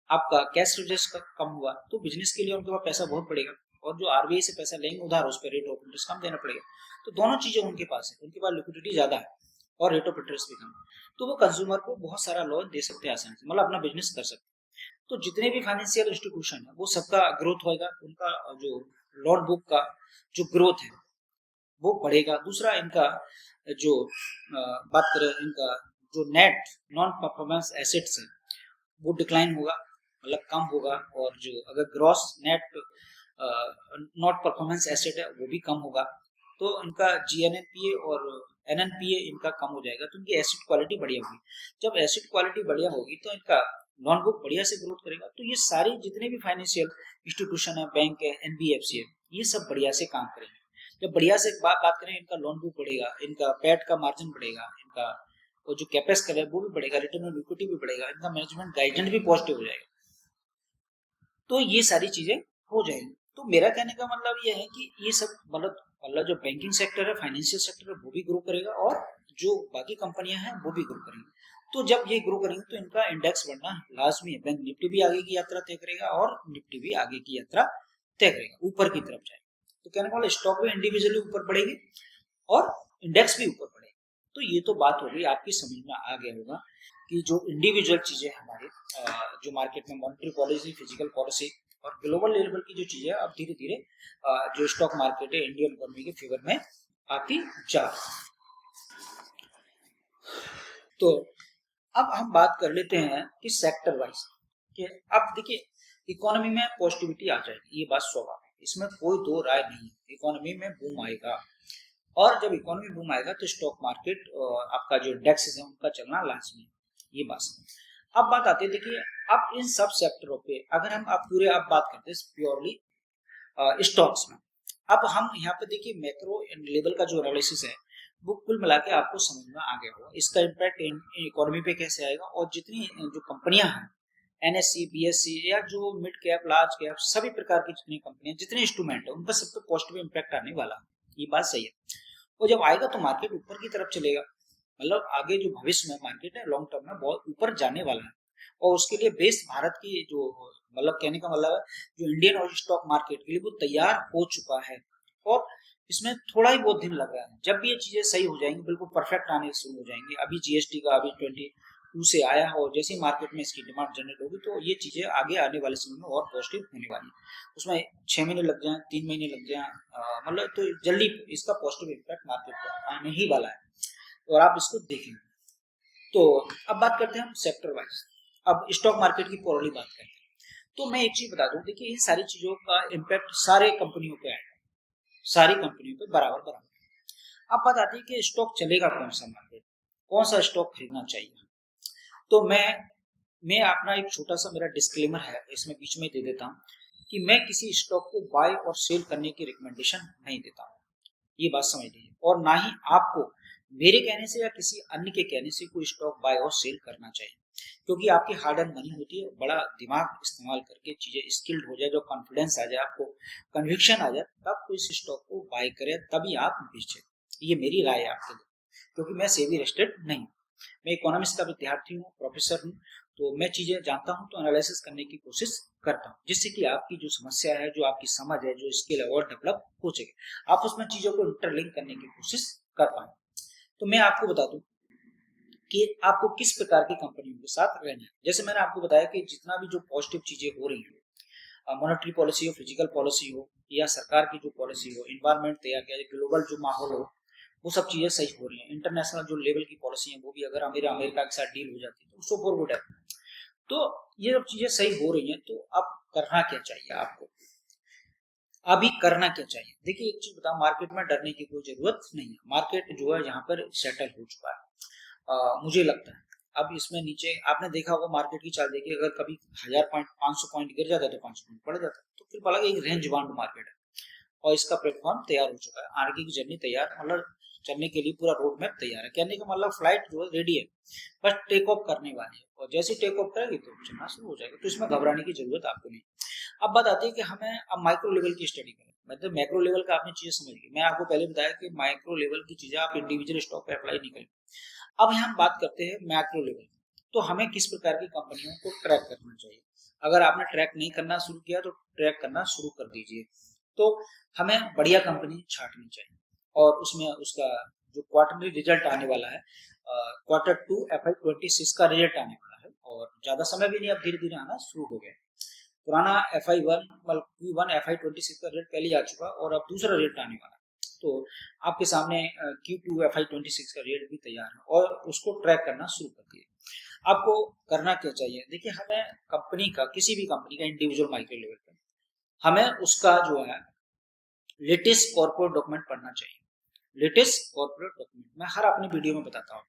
आपका कैश रिजर्व कम हुआ, तो बिजनेस के लिए उनके पास पैसा बहुत पड़ेगा, और जो आरबीआई से पैसा लेंगे उधार उस पर रेट ऑफ इंटरेस्ट कम देना पड़ेगा। तो दोनों चीजें उनके पास है, उनके पास लिक्विडिटी ज्यादा है और रेट ऑफ इंटरेस्ट भी कम है, तो वो कंज्यूमर को बहुत सारा लोन दे सकते हैं आसानी से, मतलब अपना बिजनेस कर सकते हैं। तो जितने भी फाइनेंशियल इंस्टीट्यूशन है वो सबका ग्रोथ होएगा, उनका जो लोन बुक का जो ग्रोथ है वो बढ़ेगा। दूसरा इनका जो बात करें, इनका जो नेट नॉन परफॉर्मेंस एसेट्स है वो डिक्लाइन होगा, मतलब कम होगा, और जो अगर gross net not performance asset है वो भी कम होगा। तो इनका जीएनएनपीए और एनएनपीए इनका कम हो जाएगा, तो इनकी एसेट क्वालिटी बढ़िया होगी। जब एसेट क्वालिटी बढ़िया होगी तो इनका लोन बुक बढ़िया से ग्रोथ करेगा। तो ये सारी जितने भी फाइनेंशियल इंस्टीट्यूशन है, बैंक है, एनबीएफसी है, ये सब बढ़िया से काम करेंगे। जब बढ़िया से बात करें, इनका लोन बुक बढ़ेगा, इनका पैट का मार्जिन बढ़ेगा, इनका और जो कैपेक्स है वो भी बढ़ेगा, रिटर्न ऑन इक्विटी भी बढ़ेगा, इनका मैनेजमेंट गाइडेंस भी पॉजिटिव हो जाएगा। तो ये सारी चीजें हो जाएंगी। तो मेरा कहने का मतलब ये है कि ये सब मतलब जो बैंकिंग सेक्टर है, फाइनेंशियल सेक्टर है, वो भी ग्रो करेगा, और जो बाकी कंपनियां हैं वो भी ग्रो करेंगी। तो जब ये ग्रो करेंगे तो इनका इंडेक्स बढ़ना लाजमी है। बैंक निफ्टी भी आगे की यात्रा तय करेगा और निफ्टी भी आगे की यात्रा तय करेगा, ऊपर की तरफ जाएगा। तो कहने का मतलब स्टॉक भी इंडिविजुअली ऊपर बढ़ेगी और इंडेक्स भी ऊपर बढ़ेगा। तो ये तो बात हो गई, आपकी समझ में आ गया होगा कि जो इंडिविजुअल चीजें हमारे जो मार्केट में मॉनेटरी पॉलिसी, फिजिकल पॉलिसी और ग्लोबल लेवल की जो चीजें अब धीरे धीरे जो स्टॉक मार्केट है इंडियन इकोनॉमी के फेवर में आती जा रही। तो अब हम बात कर लेते हैं कि सेक्टर वाइज कि अब देखिए इकोनॉमी में पॉजिटिविटी आ जाएगी, ये बात स्वाभाविक है, इसमें कोई दो राय नहीं है। इकोनॉमी में बूम आएगा, और जब इकोनॉमी बूम आएगा तो स्टॉक मार्केट आपका जो इंडेक्सेस है उनका चलना लाजमी है, ये बात समझ। अब बात आती है, देखिए अब इन सब सेक्टरों पे अगर हम अब पूरे अब बात करते हैं प्योरली स्टॉक्स में, अब हम यहाँ पे देखिए मैक्रो लेवल का जो एनालिसिस है वो कुल मिला के आपको समझ में आ गया होगा, इसका इम्पैक्ट इकोनॉमी पे कैसे आएगा, और जितनी जो कंपनियां हैं एनएससी, बीएससी या जो मिड कैप, लार्ज कैप, सभी प्रकार की जितनी कंपनियां, जितने इंस्ट्रूमेंट है, उन पर सब पे पॉजिटिव इम्पैक्ट आने वाला है, ये बात सही है। और जब आएगा तो मार्केट ऊपर की तरफ चलेगा, मतलब आगे जो भविष्य में मार्केट है लॉन्ग टर्म में बहुत ऊपर जाने वाला है, और उसके लिए बेस भारत की जो मतलब कहने का मतलब है जो इंडियन और स्टॉक मार्केट के लिए वो तैयार हो चुका है, और इसमें थोड़ा ही बहुत दिन लग रहा है। जब भी ये चीजें सही हो जाएंगी, बिल्कुल परफेक्ट आने शुरू हो जाएंगे, अभी जीएसटी का अभी 22 से आया है, और जैसे ही मार्केट में इसकी डिमांड जनरेट होगी तो ये चीजें आगे आने वाले समय में और पॉजिटिव होने वाली है। उसमें 6 महीने लग जाए, 3 महीने लग जाए, मतलब तो जल्दी इसका पॉजिटिव इम्पैक्ट मार्केट पर आने ही वाला है, और आप इसको देखेंगे। तो अब बात करते हैं हम सेक्टर वाइज, अब स्टॉक मार्केट की पॉरली बात करते हैं। तो मैं एक चीज बता दूं, देखिए इन सारी चीजों का इम्पैक्ट सारे कंपनियों पे आएगा, सारी कंपनियों पे बराबर बराबर। अब बात आती है कि स्टॉक चलेगा कौन सा मार्केट, कौन सा स्टॉक खरीदना चाहिए। तो मैं अपना एक छोटा सा मेरा डिस्क्लेमर है इसमें बीच में दे देता हूँ कि मैं किसी स्टॉक को बाय और सेल करने की रिकमेंडेशन नहीं देता हूँ, ये बात समझ लीजिए, और ना ही आपको मेरे कहने से या किसी अन्य के कहने से कोई स्टॉक बाय और सेल करना चाहिए, क्योंकि आपकी हार्ड अर्न मनी होती है, बड़ा दिमाग इस्तेमाल करके चीजें स्किल्ड हो जाए, जो कॉन्फिडेंस आ जाए, आपको कन्विक्शन आ जाए, तब कोई इस स्टॉक को बाय करे, तभी आप बेचे। ये मेरी राय है आपके लिए, क्योंकि मैं सेबी रजिस्टर्ड नहीं, मैं इकोनॉमिक्स का विद्यार्थी हूँ, प्रोफेसर हूँ, तो मैं चीजें जानता हूँ, तो एनालिसिस करने की कोशिश करता हूँ, जिससे कि आपकी जो समस्या है, जो आपकी समझ है, जो स्किल है और डेवलप हो सके, आप उसमें चीजों को इंटरलिंक करने की कोशिश कर पाए। तो मैं आपको बता दूं कि आपको किस प्रकार की कंपनियों के साथ रहना है। जैसे मैंने आपको बताया कि जितना भी जो पॉजिटिव चीजें हो रही हैं, मॉनेटरी पॉलिसी हो, फिजिकल पॉलिसी हो, या सरकार की जो पॉलिसी हो, इन्वायरमेंट तैयार किया, ग्लोबल जो माहौल हो, वो सब चीजें सही हो रही हैं। इंटरनेशनल जो लेवल की पॉलिसी है वो भी अगर अमेरिका के साथ डील हो जाती है तो सो फॉर गुड है। तो ये सब चीजें सही हो रही हैं, तो अब करना क्या चाहिए आपको, अभी करना क्या चाहिए। देखिए एक चीज बताओ, मार्केट में डरने की कोई जरूरत नहीं है, मार्केट जो है यहाँ पर सेटल हो चुका है। मुझे लगता है अब इसमें नीचे आपने देखा होगा मार्केट की चाल देखिए, अगर कभी 1000 पॉइंट 500 पॉइंट गिर जाता है तो 500 पॉइंट पड़ जाता है, तो फिर अलग एक रेंज बाउंड मार्केट है। और इसका प्लेटफॉर्म तैयार हो चुका है, आगे की जर्नी तैयार, मतलब चलने के लिए पूरा रोड मैप तैयार है। कहने का मतलब फ्लाइट जो है रेडी है, बस टेक ऑफ करने वाली है, और जैसे टेक ऑफ करेगी तो चलना शुरू हो जाएगा, तो इसमें घबराने की जरूरत आपको नहीं। अब बात आती है कि हमें अब माइक्रो लेवल की स्टडी करें, मतलब मैक्रो लेवल का आपने चीजें समझ ली। मैं आपको पहले बताया कि माइक्रो लेवल की चीजें आप इंडिविजुअल स्टॉक पे अप्लाई नहीं करें। अब यहाँ हम बात करते हैं मैक्रो लेवल, तो हमें किस प्रकार की कंपनियों को ट्रैक करना चाहिए। अगर आपने ट्रैक नहीं करना शुरू किया तो ट्रैक करना शुरू कर दीजिए। तो हमें बढ़िया कंपनी छांटनी चाहिए, और उसमें उसका जो क्वार्टरली रिजल्ट आने वाला है, Q2 FY26 का रिजल्ट आने वाला है, और ज्यादा समय भी नहीं, अब धीरे धीरे आना शुरू हो गया। पुराना FI1 मतलब Q1 FY26 का रिजल्ट पहले आ चुका, और अब दूसरा रिजल्ट आने वाला है। तो आपके सामने Q2 FY26 का रिजल्ट भी तैयार है, और उसको ट्रैक करना शुरू कर दिए। आपको करना क्या चाहिए, देखिए हमें कंपनी का, किसी भी कंपनी का इंडिविजुअल माइक्रो लेवल पर हमें उसका जो है लेटेस्ट कॉर्पोरेट डॉक्यूमेंट पढ़ना चाहिए। लेटेस्ट कॉर्पोरेट डॉक्यूमेंट मैं हर अपनी वीडियो में बताता हूँ।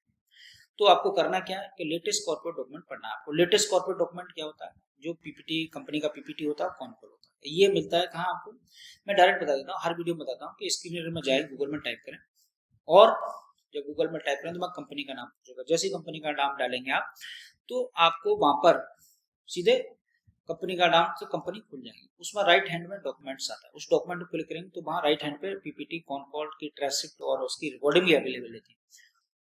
तो आपको करना क्या है कि लेटेस्ट कॉर्पोरेट डॉक्यूमेंट पढ़ना है आपको। लेटेस्ट कॉर्पोरेट डॉक्यूमेंट क्या होता है, जो पीपीटी, कंपनी का पीपीटी होता है, कौन कौन होता है, ये मिलता है कहाँ आपको, मैं डायरेक्ट बता देता हूँ, हर वीडियो में बताता हूँ कि स्क्रीन रीडर में जाए, गूगल में टाइप करें, और जब गूगल में टाइप करें तो वहाँ कंपनी का नाम पूछेगा। जैसे ही कंपनी का नाम डालेंगे आप, तो आपको वहां पर सीधे कंपनी का नाम से कंपनी खुल जाएगी, उसमें राइट हैंड में डॉक्यूमेंट्स आता है, उस डॉक्यूमेंट को क्लिक करेंगे तो वहाँ राइट हैंड पे पीपीटी, कॉन कॉल की ट्रांसक्रिप्ट और उसकी रिकॉर्डिंग भी अवेलेबल रहती है,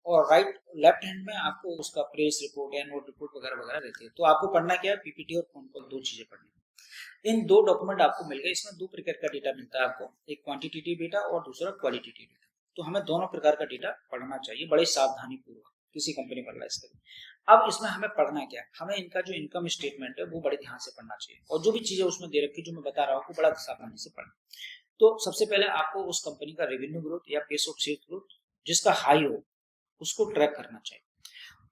और लेफ्ट हैंड में आपको उसका प्रेस रिपोर्ट या नोट रिपोर्ट वगैरह वगैरह रहती है। तो आपको पढ़ना क्या है, पीपीटी और कॉन कॉल, दो चीजें पढ़नी। इन दो डॉक्यूमेंट आपको मिल गए, इसमें दो प्रकार का डेटा मिलता है आपको, एक क्वांटिटेटिव डेटा और दूसरा क्वालिटेटिव डेटा। तो हमें दोनों प्रकार का डेटा पढ़ना चाहिए बड़े सावधानी पूर्वक किसी कंपनी पर लाइस करें। अब इसमें हमें पढ़ना क्या है, हमें इनका जो इनकम स्टेटमेंट है वो बड़े ध्यान से पढ़ना चाहिए, और जो भी चीजें उसमें दे रखी जो मैं बता रहा हूँ वो बड़ा सावधानी से पढ़ना। तो सबसे पहले आपको उस कंपनी का रेवेन्यू ग्रोथ या पेस ऑफ सेल्स ग्रोथ जिसका हाई हो उसको ट्रैक करना चाहिए,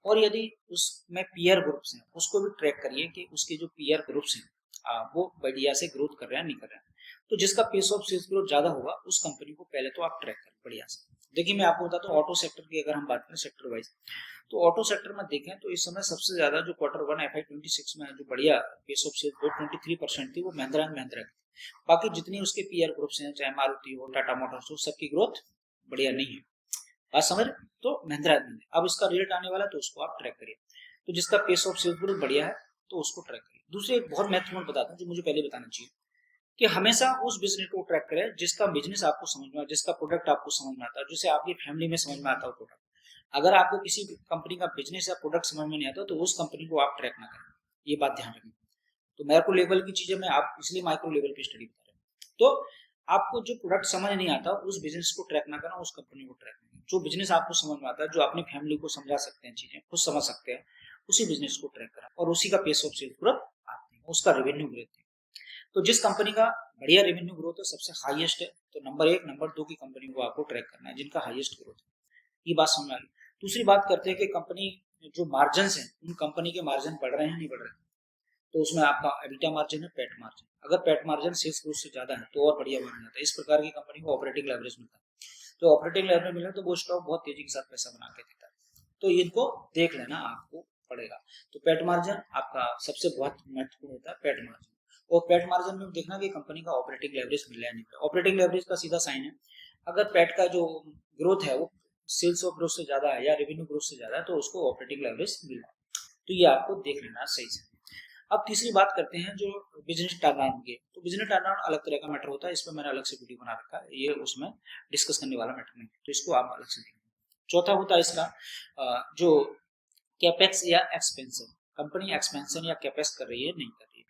और यदि उसमें पीयर ग्रुप्स हैं उसको भी ट्रैक करिए कि उसके जो पीयर ग्रुप्स हैं वो बढ़िया से ग्रोथ कर रहे हैं नहीं कर रहे हैं। तो जिसका पेस ऑफ सेल्स ग्रोथ ज्यादा होगा उस कंपनी को पहले तो आप ट्रैक करें बढ़िया से। देखिए मैं आपको बताता हूँ ऑटो सेक्टर की अगर हम बात करें सेक्टर वाइज, तो ऑटो सेक्टर में देखें तो इस समय सबसे ज्यादा जो Q1 FY26 में जो बढ़िया पेस ऑफ सेल्स ग्रोथ 23% थी वो महिंद्रा एंड महिंद्रा की। बाकी जितनी उसके पीआर ग्रुप्स हैं, चाहे मारुति हो, टाटा मोटर्स हो, सबकी ग्रोथ बढ़िया नहीं है, बात समझ। तो महिंद्रा एंड महिंद्रा, अब इसका रिजल्ट आने वाला है तो उसको आप ट्रैक करिए। तो जिसका पेस ऑफ सेल्स ग्रोथ बढ़िया है तो उसको ट्रैक करिए। दूसरे एक बहुत महत्वपूर्ण बताता हूँ जो मुझे पहले बताना चाहिए, कि हमेशा उस बिजनेस को ट्रैक करें जिसका बिजनेस आपको समझ में, जिसका प्रोडक्ट आपको समझ में आता है, जिसे आपकी फैमिली में समझ में आता हो प्रोडक्ट। अगर आपको किसी कंपनी का बिजनेस या प्रोडक्ट समझ में नहीं आता तो उस कंपनी को आप ट्रैक ना करें, ये बात ध्यान रखें। तो मैक्रो लेवल की चीजें मैं आप इसलिए माइक्रो लेवल की स्टडी बता रहे हैं। तो आपको जो प्रोडक्ट समझ नहीं आता उस बिजनेस को ट्रैक ना करना, उस कंपनी को ट्रैक करना। जो बिजनेस आपको समझ में आता है, जो अपनी फैमिली को समझा सकते हैं, चीजें खुद समझ सकते हैं, उसी बिजनेस को ट्रैक करा, और उसी का पेस ऑफ सेल्स ग्रोथ आते हैं, उसका रेवेन्यू ग्रोथ है। तो जिस कंपनी का बढ़िया रेवेन्यू ग्रोथ है, सबसे हाईएस्ट है, तो नंबर 1 नंबर 2 की कंपनी को आपको ट्रैक करना है जिनका हाईएस्ट ग्रोथ है। ये बात समझ में आ गई। दूसरी बात करते हैं कि कंपनी जो मार्जिन है उन कंपनी के मार्जिन बढ़ रहे हैं नहीं बढ़ रहे हैं। तो उसमें आपका एबिटा मार्जिन है, पैट मार्जिन, अगर पैट मार्जिन सेल्स ग्रोथ से ज्यादा है तो और बढ़िया बन जाता है। इस प्रकार की कंपनी को ऑपरेटिंग लेवरेज मिलता है। तो ऑपरेटिंग लेवरेज मिले तो वो स्टॉक बहुत तेजी के साथ पैसा बना के देता है। तो इनको देख लेना आपको पड़ेगा। तो पैट मार्जिन आपका सबसे बहुत महत्वपूर्ण होता है, पैट मार्जिन। और पैट मार्जिन में देखना कि कंपनी का ऑपरेटिंग लेवरेज मिल रहा है नहीं मिल रहा। ऑपरेटिंग लेवरेज का सीधा साइन है, अगर पैट का जो ग्रोथ है वो सेल्स ऑफ ग्रोथ से ज्यादा है या रेवेन्यू ग्रोथ से ज्यादा है तो उसको ऑपरेटिंग लेवरेज मिल रहा है। तो ये आपको देख लेना सही से। अब तीसरी बात करते हैं जो बिजनेस टर्नअराउंड की। तो बिजनेस टर्नअराउंड अलग तरह का मैटर होता है, इस पर मैंने अलग से वीडियो बना रखा है, ये उसमें डिस्कस करने वाला मैटर नहीं, तो इसको आप अलग से देखें। चौथा होता है इसका जो कैपेक्स या एक्सपेंशन, कंपनी एक्सपेंशन या कैपेक्स कर रही है नहीं कर रही है,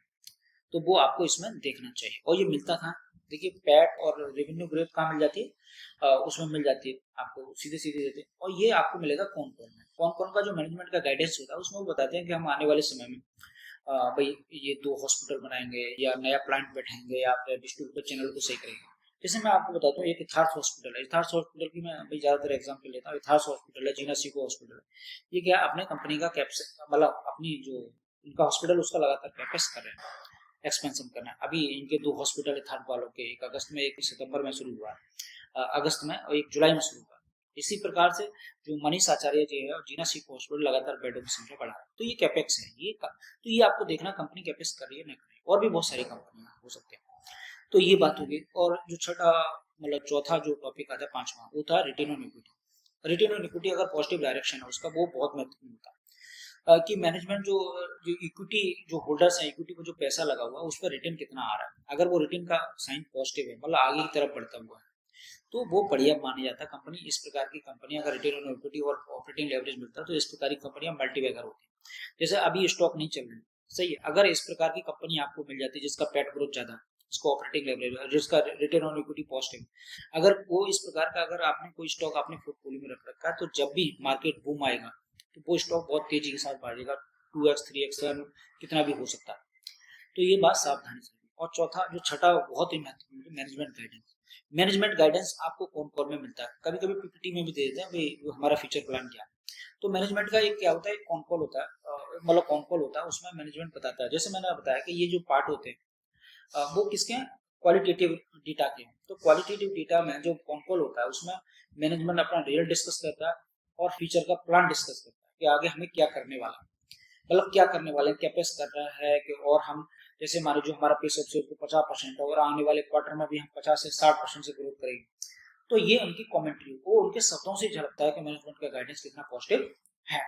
तो वो आपको इसमें देखना चाहिए। और ये मिलता था, देखिए पैट और रेवेन्यू ग्रोथ कहाँ मिल जाती है, उसमें मिल जाती है आपको, सीधे सीधे देते हैं। और ये आपको मिलेगा कौन कौन में, कौन कौन का जो मैनेजमेंट का गाइडेंस होता है उसमें वो बताते हैं कि हम आने वाले समय में भाई ये 2 हॉस्पिटल बनाएंगे या नया प्लांट बैठाएंगे या फिर डिस्ट्रीब्यूटर चैनल को सही करेंगे। जैसे मैं आपको बताता हूँ एक इथार्स हॉस्पिटल है, इथार्स हॉस्पिटल की मैं भाई ज्यादातर एग्जांपल लेता हूँ। इथार्स हॉस्पिटल है, जीना सिको हॉस्पिटल है, ये क्या अपने कंपनी का कैप्स मतलब अपनी जो इनका हॉस्पिटल उसका लगातार कैपेक्स कर रहे हैं, एक्सपेंशन करना है। अभी इनके 2 हॉस्पिटल है इथार्स वालों के, एक अगस्त में एक सितंबर में शुरू हुआ, अगस्त में और एक जुलाई में शुरू हुआ। इसी प्रकार से जो मनीष आचार्य जी है और जीना सिको हॉस्पिटल लगातार बेडों की संख्या बढ़ा रहा है, तो ये कैपेक्स है। तो ये आपको देखना कंपनी कैपेक्स कर रही है नहीं कर रही है। और भी बहुत सारी कंपनियां हो सकती हैं। तो ये बात होगी। और जो छठा मतलब चौथा जो टॉपिक आता है, पांचवा, वो था return on equity. Return on equity अगर पॉजिटिव डायरेक्शन है उसका, वो बहुत महत्वपूर्ण होता है। कि मैनेजमेंट जो इक्विटी जो होल्डर्स है, इक्विटी को जो पैसा लगा हुआ है उस पर रिटर्न कितना आ रहा है। अगर वो रिटर्न का साइन पॉजिटिव है, मतलब आगे की तरफ बढ़ता हुआ है, तो वो बढ़िया मानी जाता है कंपनी। इस प्रकार की कंपनी अगर रिटर्न ऑन इक्विटी और ऑपरेटिंग लेवरेज मिलता है तो इस प्रकार की कंपनियां मल्टीबैगर होती है। जैसे अभी स्टॉक नहीं चल रही, सही है, अगर इस प्रकार की कंपनी आपको मिल जाती है जिसका पेट ग्रोथ ज्यादा, जिसको ऑपरेटिंग लेवरेज, जिसका रिटर्न ऑन इक्विटी पॉजिटिव, अगर वो इस प्रकार का अगर आपने कोई स्टॉक अपने पोर्टफोलियो में रख रखा है, तो जब भी मार्केट बूम आएगा तो वो स्टॉक बहुत तेजी के साथ बढ़ेगा, 2x 3x कितना भी हो सकता है। तो ये बात सावधानी से। और चौथा जो छठा बहुत ही महत्वपूर्ण है, मैनेजमेंट गाइडेंस। मैनेजमेंट गाइडेंस आपको कौन कौन में मिलता है, कभी कभी पीपीटी में भी दे देते हैं भाई हमारा फ्यूचर प्लान क्या है। तो मैनेजमेंट का एक क्या होता है, कॉन कॉल होता है, मतलब कॉन कॉल होता है, उसमें मैनेजमेंट बताता है। जैसे मैंने बताया कि ये जो पार्ट होते हैं वो किसके हैं, क्वालिटेटिव डेटा के। तो क्वालिटेटिव डेटा में जो कॉन कॉल होता है उसमें मैनेजमेंट अपना रियल डिस्कस करता है और फ्यूचर का प्लान डिस्कस करता है कि आगे हमें क्या करने वाला है, मतलब क्या करने वाले हैं, कैपेक्स कर रहा है कि, और हम जैसे मान जो हमारा पेस ऑफ 50% है और आने वाले क्वार्टर में भी हम 50 से 60% से ग्रोथ करेंगे। तो ये उनकी कमेंट्री को उनके शब्दों से झलकता है कि मैनेजमेंट का गाइडेंस कितना पॉजिटिव है।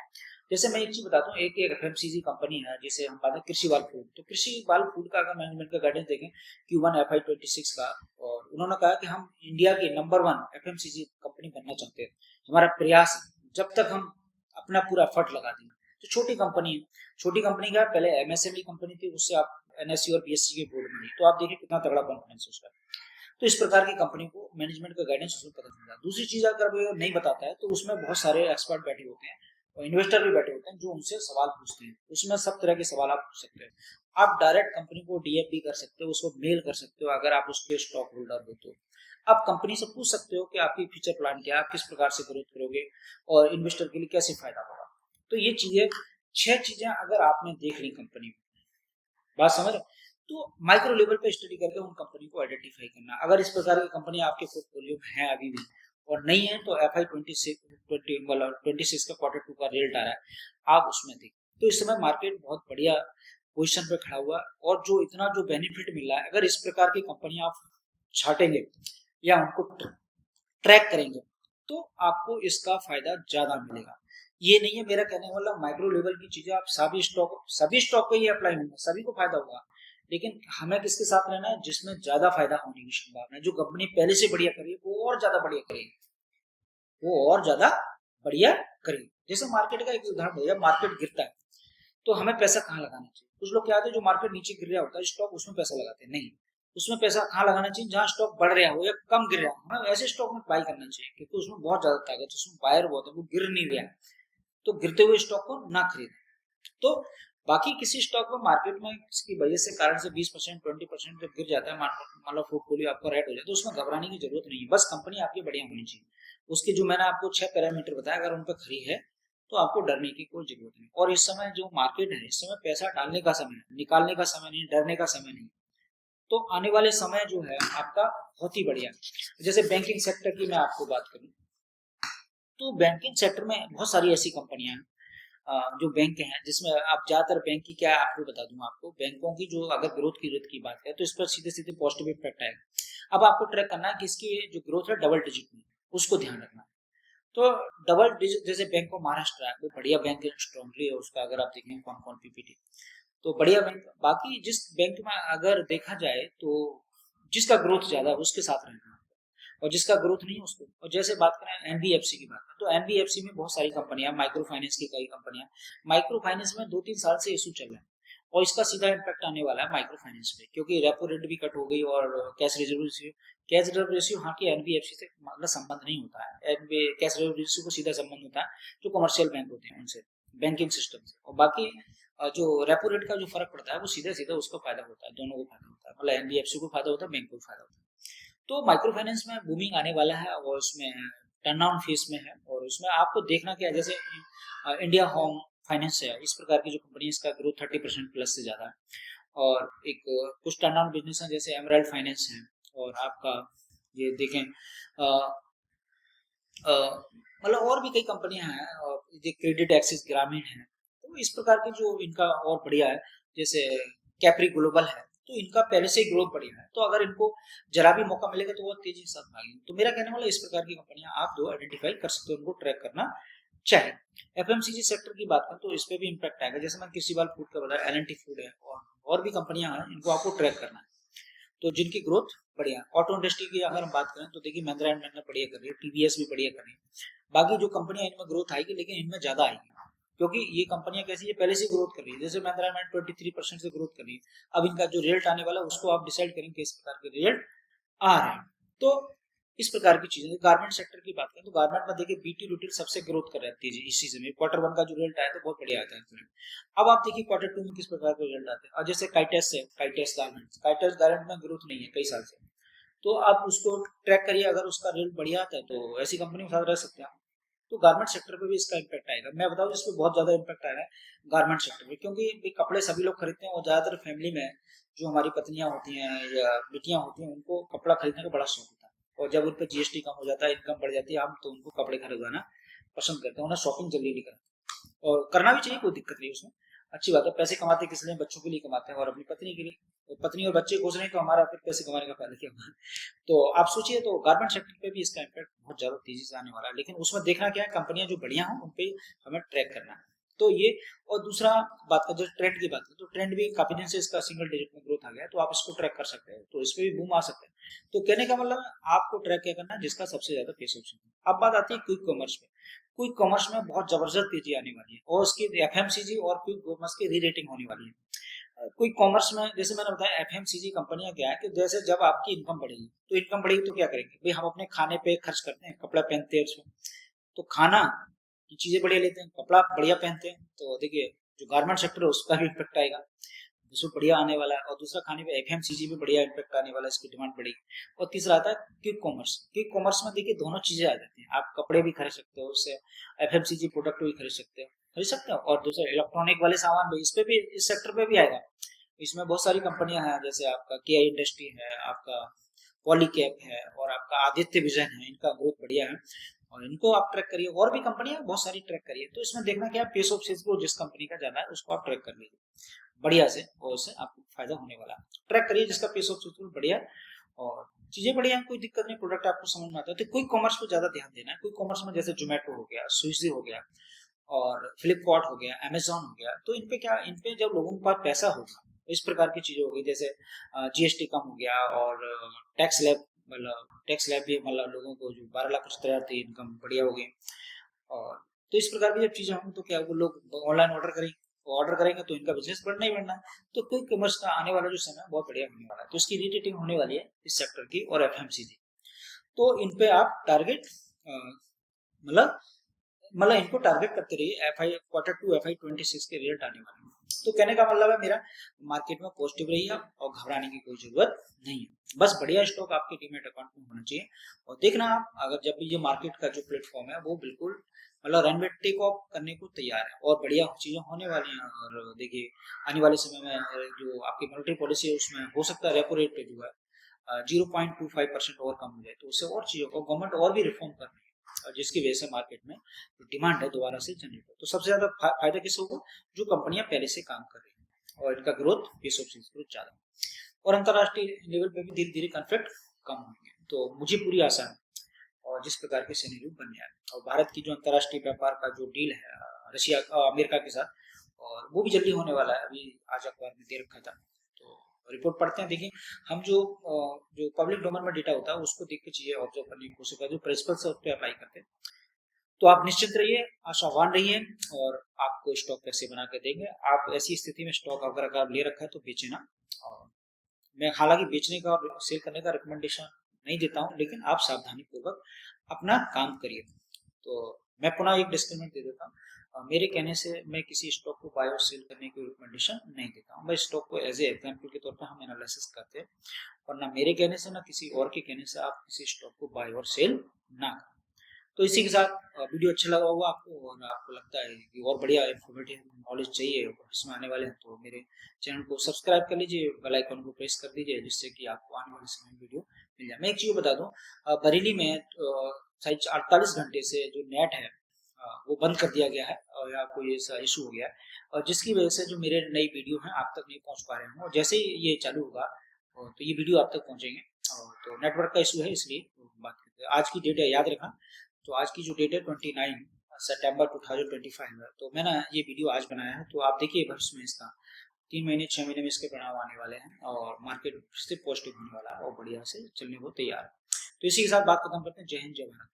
जैसे मैं एक चीज बताता हूँ, एक एफएमसीजी कंपनी है जिसे हम बात कृषि बाल फूड। तो कृषि बाल फूड का अगर मैनेजमेंट का गाइडेंस देखें Q1 FY26 का, और उन्होंने कहा कि हम इंडिया के नंबर 1 एफएमसीजी कंपनी बनना चाहते हैं, हमारा प्रयास जब तक हम अपना पूरा एफर्ट लगा देंगे। तो छोटी कंपनी है, छोटी कंपनी का पहले एमएसएमई कंपनी थी, उससे आप एनएससी और बीएससी के बोर्ड बनी, तो आप देखिए कितना तगड़ा कॉन्फिडेंस है उसका। तो इस प्रकार की कंपनी को मैनेजमेंट का गाइडेंस उसमें पता चलता है। दूसरी चीज अगर वो नहीं बताता है तो उसमें बहुत सारे एक्सपर्ट बैठे होते हैं और इन्वेस्टर भी बैठे होते हैं जो उनसे सवाल पूछते हैं। उसमें सब तरह के सवाल आप पूछ सकते हैं। आप डायरेक्ट कंपनी को डीएम भी कर सकते हो, उसको मेल कर सकते हो अगर आप उसके स्टॉक होल्डर हो तो। आप कंपनी से पूछ सकते हो कि आपकी फ्यूचर प्लान क्या है, आप किस प्रकार से ग्रोथ करोगे और इन्वेस्टर के लिए कैसे फायदा होगा। तो ये चीजें 6 चीजें अगर आपने देख ली कंपनी में, बात समझ, तो माइक्रो लेवल पे स्टडी करके उन कंपनी को आइडेंटिफाई करना। अगर इस प्रकार की कंपनी आपके पोर्टफोलियो में है अभी भी और नहीं है तो FY26 का Q2 का रिजल्ट आ रहा है, आप उसमें देखें। तो इस समय मार्केट बहुत बढ़िया पोजीशन पे खड़ा हुआ और जो इतना जो बेनिफिट मिल रहा है, अगर इस प्रकार की कंपनी आप छाटेंगे या उनको ट्रैक करेंगे तो आपको इसका फायदा ज्यादा मिलेगा। ये नहीं है मेरा कहने वाला माइक्रो लेवल की चीजें आप सभी स्टॉक पे ही अप्लाई होंगे, सभी को फायदा होगा, लेकिन हमें किसके साथ रहना है जिसमें ज्यादा फायदा होने की संभावना है। जो कंपनी पहले से बढ़िया करी वो और ज्यादा बढ़िया करेगी, वो और ज्यादा बढ़िया करेगी। जैसे मार्केट का एक उदाहरण दिया, मार्केट गिरता है तो हमें पैसा कहाँ लगाना चाहिए। कुछ लोग क्या होते हैं जो मार्केट नीचे गिर रहा होता है स्टॉक उसमें पैसा लगाते हैं, नहीं, उसमें पैसा कहाँ लगाना चाहिए जहां स्टॉक बढ़ रहा हो या कम गिर रहा हो, हमें ऐसे स्टॉक में बाई करना चाहिए क्योंकि उसमें बहुत ज्यादा ताकत है, उसमें बायर बहुत है, वो गिर नहीं रहा है, तो गिरते हुए स्टॉक को ना खरीदें। तो बाकी किसी स्टॉक में मार्केट में किसी वजह से कारण से 20% 20% जब गिर जाता है, मतलब पोर्टफोलियो आपका रेड हो जाता है, तो उसमें घबराने की जरूरत नहीं है, बस कंपनी आपकी बढ़िया होनी चाहिए। उसकी जो मैंने आपको 6 पैरामीटर बताया अगर उन पर खरी है तो आपको डरने की कोई जरूरत नहीं। और इस समय जो मार्केट है, इस समय पैसा डालने का समय है, निकालने का समय नहीं, डरने का समय नहीं। तो आने वाले समय जो है आपका बहुत ही बढ़िया। जैसे बैंकिंग सेक्टर की मैं आपको बात करूं तो बैंकिंग सेक्टर में बहुत सारी ऐसी कंपनियां हैं जो बैंक हैं जिसमें आप ज्यादातर बैंक की क्या आपको बता दूं, आपको बैंकों की जो अगर ग्रोथ की रेट की बात करें तो इस पर सीधे सीधे पॉजिटिव इफेक्ट आएगा। अब आपको ट्रैक करना है कि इसकी जो ग्रोथ है डबल डिजिट में, उसको ध्यान रखना है। तो डबल डिजिट जैसे बैंक ऑफ महाराष्ट्र है, वो बढ़िया बैंक है, स्ट्रॉन्गली है उसका, अगर आप देखें कौन कौन पीपीटी, तो बढ़िया बैंक। बाकी जिस बैंक में अगर देखा जाए तो जिसका ग्रोथ ज्यादा है उसके साथ रहना और जिसका ग्रोथ नहीं है उसको। और जैसे बात करें एनबीएफसी की बात, तो एनबीएफसी में बहुत सारी कंपनियां, माइक्रो फाइनेंस की कई कंपनियां, माइक्रो फाइनेंस में 2-3 साल से इशू चल रहा है और इसका सीधा इम्पैक्ट आने वाला है माइक्रो फाइनेंस पे, क्योंकि रेपो रेट भी कट हो गई और कैश रिजर्व रेशियो हाँ की एनबीएफसी से मतलब संबंध नहीं होता है। कैश रिजर्व रेशियो को सीधा संबंध होता है जो कमर्शियल बैंक होते हैं उनसे, बैंकिंग सिस्टम से। और बाकी जो रेपो रेट का जो फर्क पड़ता है वो सीधा सीधा उसको फायदा होता है, दोनों को फायदा होता है, मतलब एनबीएफसी को फायदा होता है, बैंक को फायदा होता है। तो माइक्रो फाइनेंस में बूमिंग आने वाला है और उसमें टर्न ऑन फेस में है और उसमें आपको देखना क्या है, जैसे इंडिया होम फाइनेंस है, इस प्रकार की जो कंपनी इसका ग्रोथ 30% प्लस से ज्यादा है। और एक कुछ टर्न ऑन बिजनेस है जैसे एमराल्ड फाइनेंस है और आपका ये देखें मतलब और भी कई कंपनियां हैं और ये क्रेडिट एक्सिस ग्रामीण है। तो इस प्रकार की जो इनका और बढ़िया है, जैसे कैप्री ग्लोबल है, तो इनका पहले से ही ग्रोथ बढ़िया है, तो अगर इनको जरा भी मौका मिलेगा तो वो तेजी के साथ भागेंगे। तो मेरा कहने वाला इस प्रकार की कंपनियां आप दो आइडेंटिफाई कर सकते हो, उनको ट्रैक करना चाहिए। एफएमसीजी सेक्टर की बात करें तो इस पे भी इम्पैक्ट आएगा, जैसे मैं कृषि फूड का बताया, एलएनटी फूड है और भी कंपनियां हैं, इनको आपको ट्रैक करना है, तो जिनकी ग्रोथ बढ़िया। ऑटो इंडस्ट्री की अगर हम बात करें तो देखिए महिंद्रा एंड महिंद्रा बढ़िया कर रही है, टीवीएस भी बढ़िया कर रही है। बाकी जो कंपनियां इनमें ग्रोथ आएगी, लेकिन इनमें ज्यादा आएगी क्योंकि ये कंपनियां कैसी है, पहले से ग्रोथ कर रही है। जैसे महिंद्रा एंड 23% से ग्रोथ कर रही है, अब इनका जो रिजल्ट आने वाला है उसको आप डिसाइड करेंगे किस प्रकार के रिजल्ट आ रहे हैं। तो इस प्रकार की चीजें। गारमेंट सेक्टर की बात करें तो गारमेंट में देखिए बीटी रिटेल सबसे ग्रोथ कर रही है इस सीजन में। क्वार्टर 1 का जो रिजल्ट आया था बहुत बढ़िया आता है। अब आप देखिए क्वार्टर 2 में किस प्रकार के रिजल्ट आते हैं। और जैसे काइटेस है, काइटेस गारमेंट में ग्रोथ नहीं है कई साल से, तो आप उसको ट्रैक करिए, अगर उसका रिजल्ट बढ़िया आता है तो ऐसी कंपनी के साथ रह सकते हैं। तो गारमेंट सेक्टर पे भी इसका इम्पैक्ट आएगा। मैं बताऊं इस पे बहुत ज्यादा इम्पैक्ट आ रहा है गारमेंट सेक्टर पे, क्योंकि कपड़े सभी लोग खरीदते हैं और ज्यादातर फैमिली में जो हमारी पत्नियां होती हैं या बेटियां होती हैं उनको कपड़ा खरीदने का बड़ा शौक होता है, और जब उन पर जीएसटी कम हो जाता है, इनकम बढ़ जाती है, हम तो उनको कपड़े खरीदवाना पसंद करते हैं, उन्हें शॉपिंग जल्दी नहीं करते, और करना भी चाहिए, कोई दिक्कत नहीं उसमें, अच्छी बात है। पैसे कमाते किस लिए, बच्चों के लिए कमाते हैं और अपनी पत्नी के लिए। तो पत्नी और बच्चे खुश रहे तो हमारा फिर पैसे कमाने का फायदा क्या होगा। तो आप सोचिए, तो गारमेंट सेक्टर पे भी इसका इम्पैक्ट बहुत ज्यादा तेजी से आने वाला है, लेकिन उसमें देखना क्या है, कंपनियां जो बढ़िया हैं उन पे हमें ट्रैक करना है। तो ये, और दूसरा बात कर, जो ट्रेंड की बात करें तो ट्रेंड भी काफी दिन से इसका सिंगल डिजिट में ग्रोथ आ गया है, तो आप इसको ट्रैक कर सकते हैं, तो इस पे भी बूम आ सकते हैं। तो कहने का मतलब आपको ट्रैक क्या करना है, जिसका सबसे ज्यादा पेस ऑप्शन है। अब बात आती है क्विक कॉमर्स पे। क्विक कॉमर्स में बहुत जबरदस्त तेजी आने वाली है, और उसकी एफएमसीजी और क्विक कॉमर्स की री रेटिंग होने वाली है। क्विक कॉमर्स में जैसे मैंने बताया, एफएमसीजी कंपनियां क्या है कि जैसे जब आपकी इनकम बढ़ेगी, तो इनकम बढ़ेगी तो क्या करेंगे भाई, हम अपने खाने पे खर्च करते हैं, कपड़ा पहनते हैं उसमें, तो खाना की चीजें बढ़िया लेते हैं, कपड़ा बढ़िया पहनते हैं, तो देखिए जो गारमेंट सेक्टर है उसका भी इम्पेक्ट आएगा, उसको बढ़िया आने वाला है। और दूसरा खाने पे एफएमसीजी में बढ़िया इम्पैक्ट आने वाला है, इसकी डिमांड बढ़ेगी। और तीसरा आता है क्विक कॉमर्स। क्विक कॉमर्स में देखिए दोनों चीजें आ जाती हैं, आप कपड़े भी खरीद सकते हो उससे, एफएमसीजी प्रोडक्ट भी खरीद सकते हो, और दूसरा इलेक्ट्रॉनिक वाले सामान भी, इस पे भी, इस सेक्टर पे भी आएगा। इसमें बहुत सारी कंपनियां हैं, जैसे आपका केआई इंडस्ट्री है, आपका पॉलीकैप है, और आपका आदित्य विजन है, इनका ग्रोथ बढ़िया है, और इनको आप ट्रैक करिए। और भी कंपनियां बहुत सारी ट्रैक करिए। तो इसमें देखना क्या है, पेस ऑफ सेल्स जिस कंपनी का जाना है उसको आप ट्रैक कर लीजिए बढ़िया से, और उससे आपको फायदा होने वाला है। ट्रैक करिए जिसका पेस ऑफ सेल्स बढ़िया और चीजें बढ़िया है, कोई दिक्कत नहीं, प्रोडक्ट आपको समझ में आता है। तो क्विक कॉमर्स पे ज्यादा ध्यान देना है। क्विक कॉमर्स में जैसे जोमेटो हो गया, स्विगी हो गया, और फ्लिपकार्ट हो गया, अमेजोन हो गया, तो इनपे क्या, इनपे जब लोगों के पास पैसा होगा, इस प्रकार की चीजें होगी, जैसे जीएसटी कम हो गया, और टैक्स स्लैब, मतलब टैक्स स्लैब भी, मतलब लोगों को जो 12 लाख थी इनकम बढ़िया हो गई। और तो इस प्रकार की जब चीजें होंगी तो क्या वो लोग ऑनलाइन ऑर्डर करेंगे तो इनका बिजनेस बढ़ना ही बढ़ना है। तो क्विक कॉमर्स का आने वाला जो समय बहुत बढ़िया होने वाला है, तो इसकी रीरेटिंग होने वाली है इस सेक्टर की और एफएमसीजी। तो इन पे आप टारगेट, मतलब इनको टारगेट करते रहिए। Q2 FY26 के रिजल्ट आने वाले हैं। तो कहने का मतलब है मेरा, मार्केट में पॉजिटिव रहिए और घबराने की कोई जरूरत नहीं है, बस बढ़िया स्टॉक आपके डीमैट अकाउंट में होना चाहिए। और देखना आप, अगर जब भी ये मार्केट का जो प्लेटफॉर्म है वो बिल्कुल मतलब रनवे टेक ऑफ करने को तैयार है और बढ़िया चीजें होने वाली हैं। और देखिए आने वाले समय में जो आपकी मॉनेटरी पॉलिसी है उसमें हो सकता है रेपो रेट जो है 0.25% और कम हो जाए, तो उससे और चीजों को गवर्नमेंट और भी रिफॉर्म कर रही है, और जिसकी वजह से मार्केट में डिमांड है दोबारा से जनरेट हो। तो सबसे ज्यादा फायदा किसको होगा, जो कंपनियां पहले से काम कर रही है और इनका growth, pace of sales growth ज्यादा, और अंतरराष्ट्रीय लेवल पे भी धीरे धीरे कॉन्फ्लिक्ट कम होंगे। तो मुझे पूरी आशा है, और जिस प्रकार के सिनेरियो बन रहा है, और भारत की जो अंतरराष्ट्रीय व्यापार का जो डील है रशिया अमेरिका के साथ, और वो भी जल्दी होने वाला है, अभी आज अखबार में दे रखा था, तो रिपोर्ट पढ़ते हैं। देखिए हम जो पब्लिक डोमेन में डेटा होता है उसको देख के चीजें ऑब्जर्व करने की कोशिश करते हैं, जो प्रिंसिपल है उस पर अप्लाई करते हैं। तो आप निश्चिंत रहिए, आशावान रहिए, और आपको स्टॉक कैसे बना के देंगे। आप ऐसी स्थिति में स्टॉक अगर आप ले रखा है तो बेचे ना। और मैं हालांकि बेचने का और सेल करने का रिकमेंडेशन नहीं देता हूं, लेकिन आप सावधानी पूर्वक अपना काम करिए। तो मैं पुनः एक डिस्क्लेमर दे देता हूँ, मेरे कहने से मैं किसी स्टॉक को बाय और सेल करने की रिकमेंडेशन नहीं देता हूँ। मैं स्टॉक को एज ए एग्जाम्पल के तौर पर हम एनालिसिस करते हैं, और ना मेरे कहने से ना किसी और के कहने से आप किसी स्टॉक को बाय और सेल ना करें। तो इसी के साथ वीडियो अच्छा लगा होगा आपको, और आपको लगता है कि और बढ़िया इन्फॉर्मेटिव नॉलेज चाहिए इसमें आने वाले हैं, तो मेरे चैनल को सब्सक्राइब कर लीजिए, बेल आइकन को प्रेस कर दीजिए, जिससे कि आपको आने वाले समय में वीडियो मिल जाए। मैं एक चीज बता दूं, बरेली में शायद 48 घंटे से जो नेट है वो बंद कर दिया गया है और या कोई ऐसा इशू हो गया है, और जिसकी वजह से जो मेरे नई वीडियो हैं आप तक नहीं पहुंच पा रहे हैं, और जैसे ही ये चालू होगा तो ये वीडियो आप तक पहुंचेंगे। और तो नेटवर्क का इशू है, इसलिए बात करते हैं। आज की डेट है, याद रखना। तो आज की जो डेट है 29 सितंबर 2025 है। तो मैंने ये वीडियो आज बनाया है, तो आप देखिए भविष्य में इसका 3 महीने 6 महीने में इसके परिणाम आने वाले हैं और मार्केट फिर से पॉजिटिव होने वाला है और बढ़िया से चलने को तैयार है। तो इसी के साथ बात खत्म करते हैं। जय हिंद, जय भारत।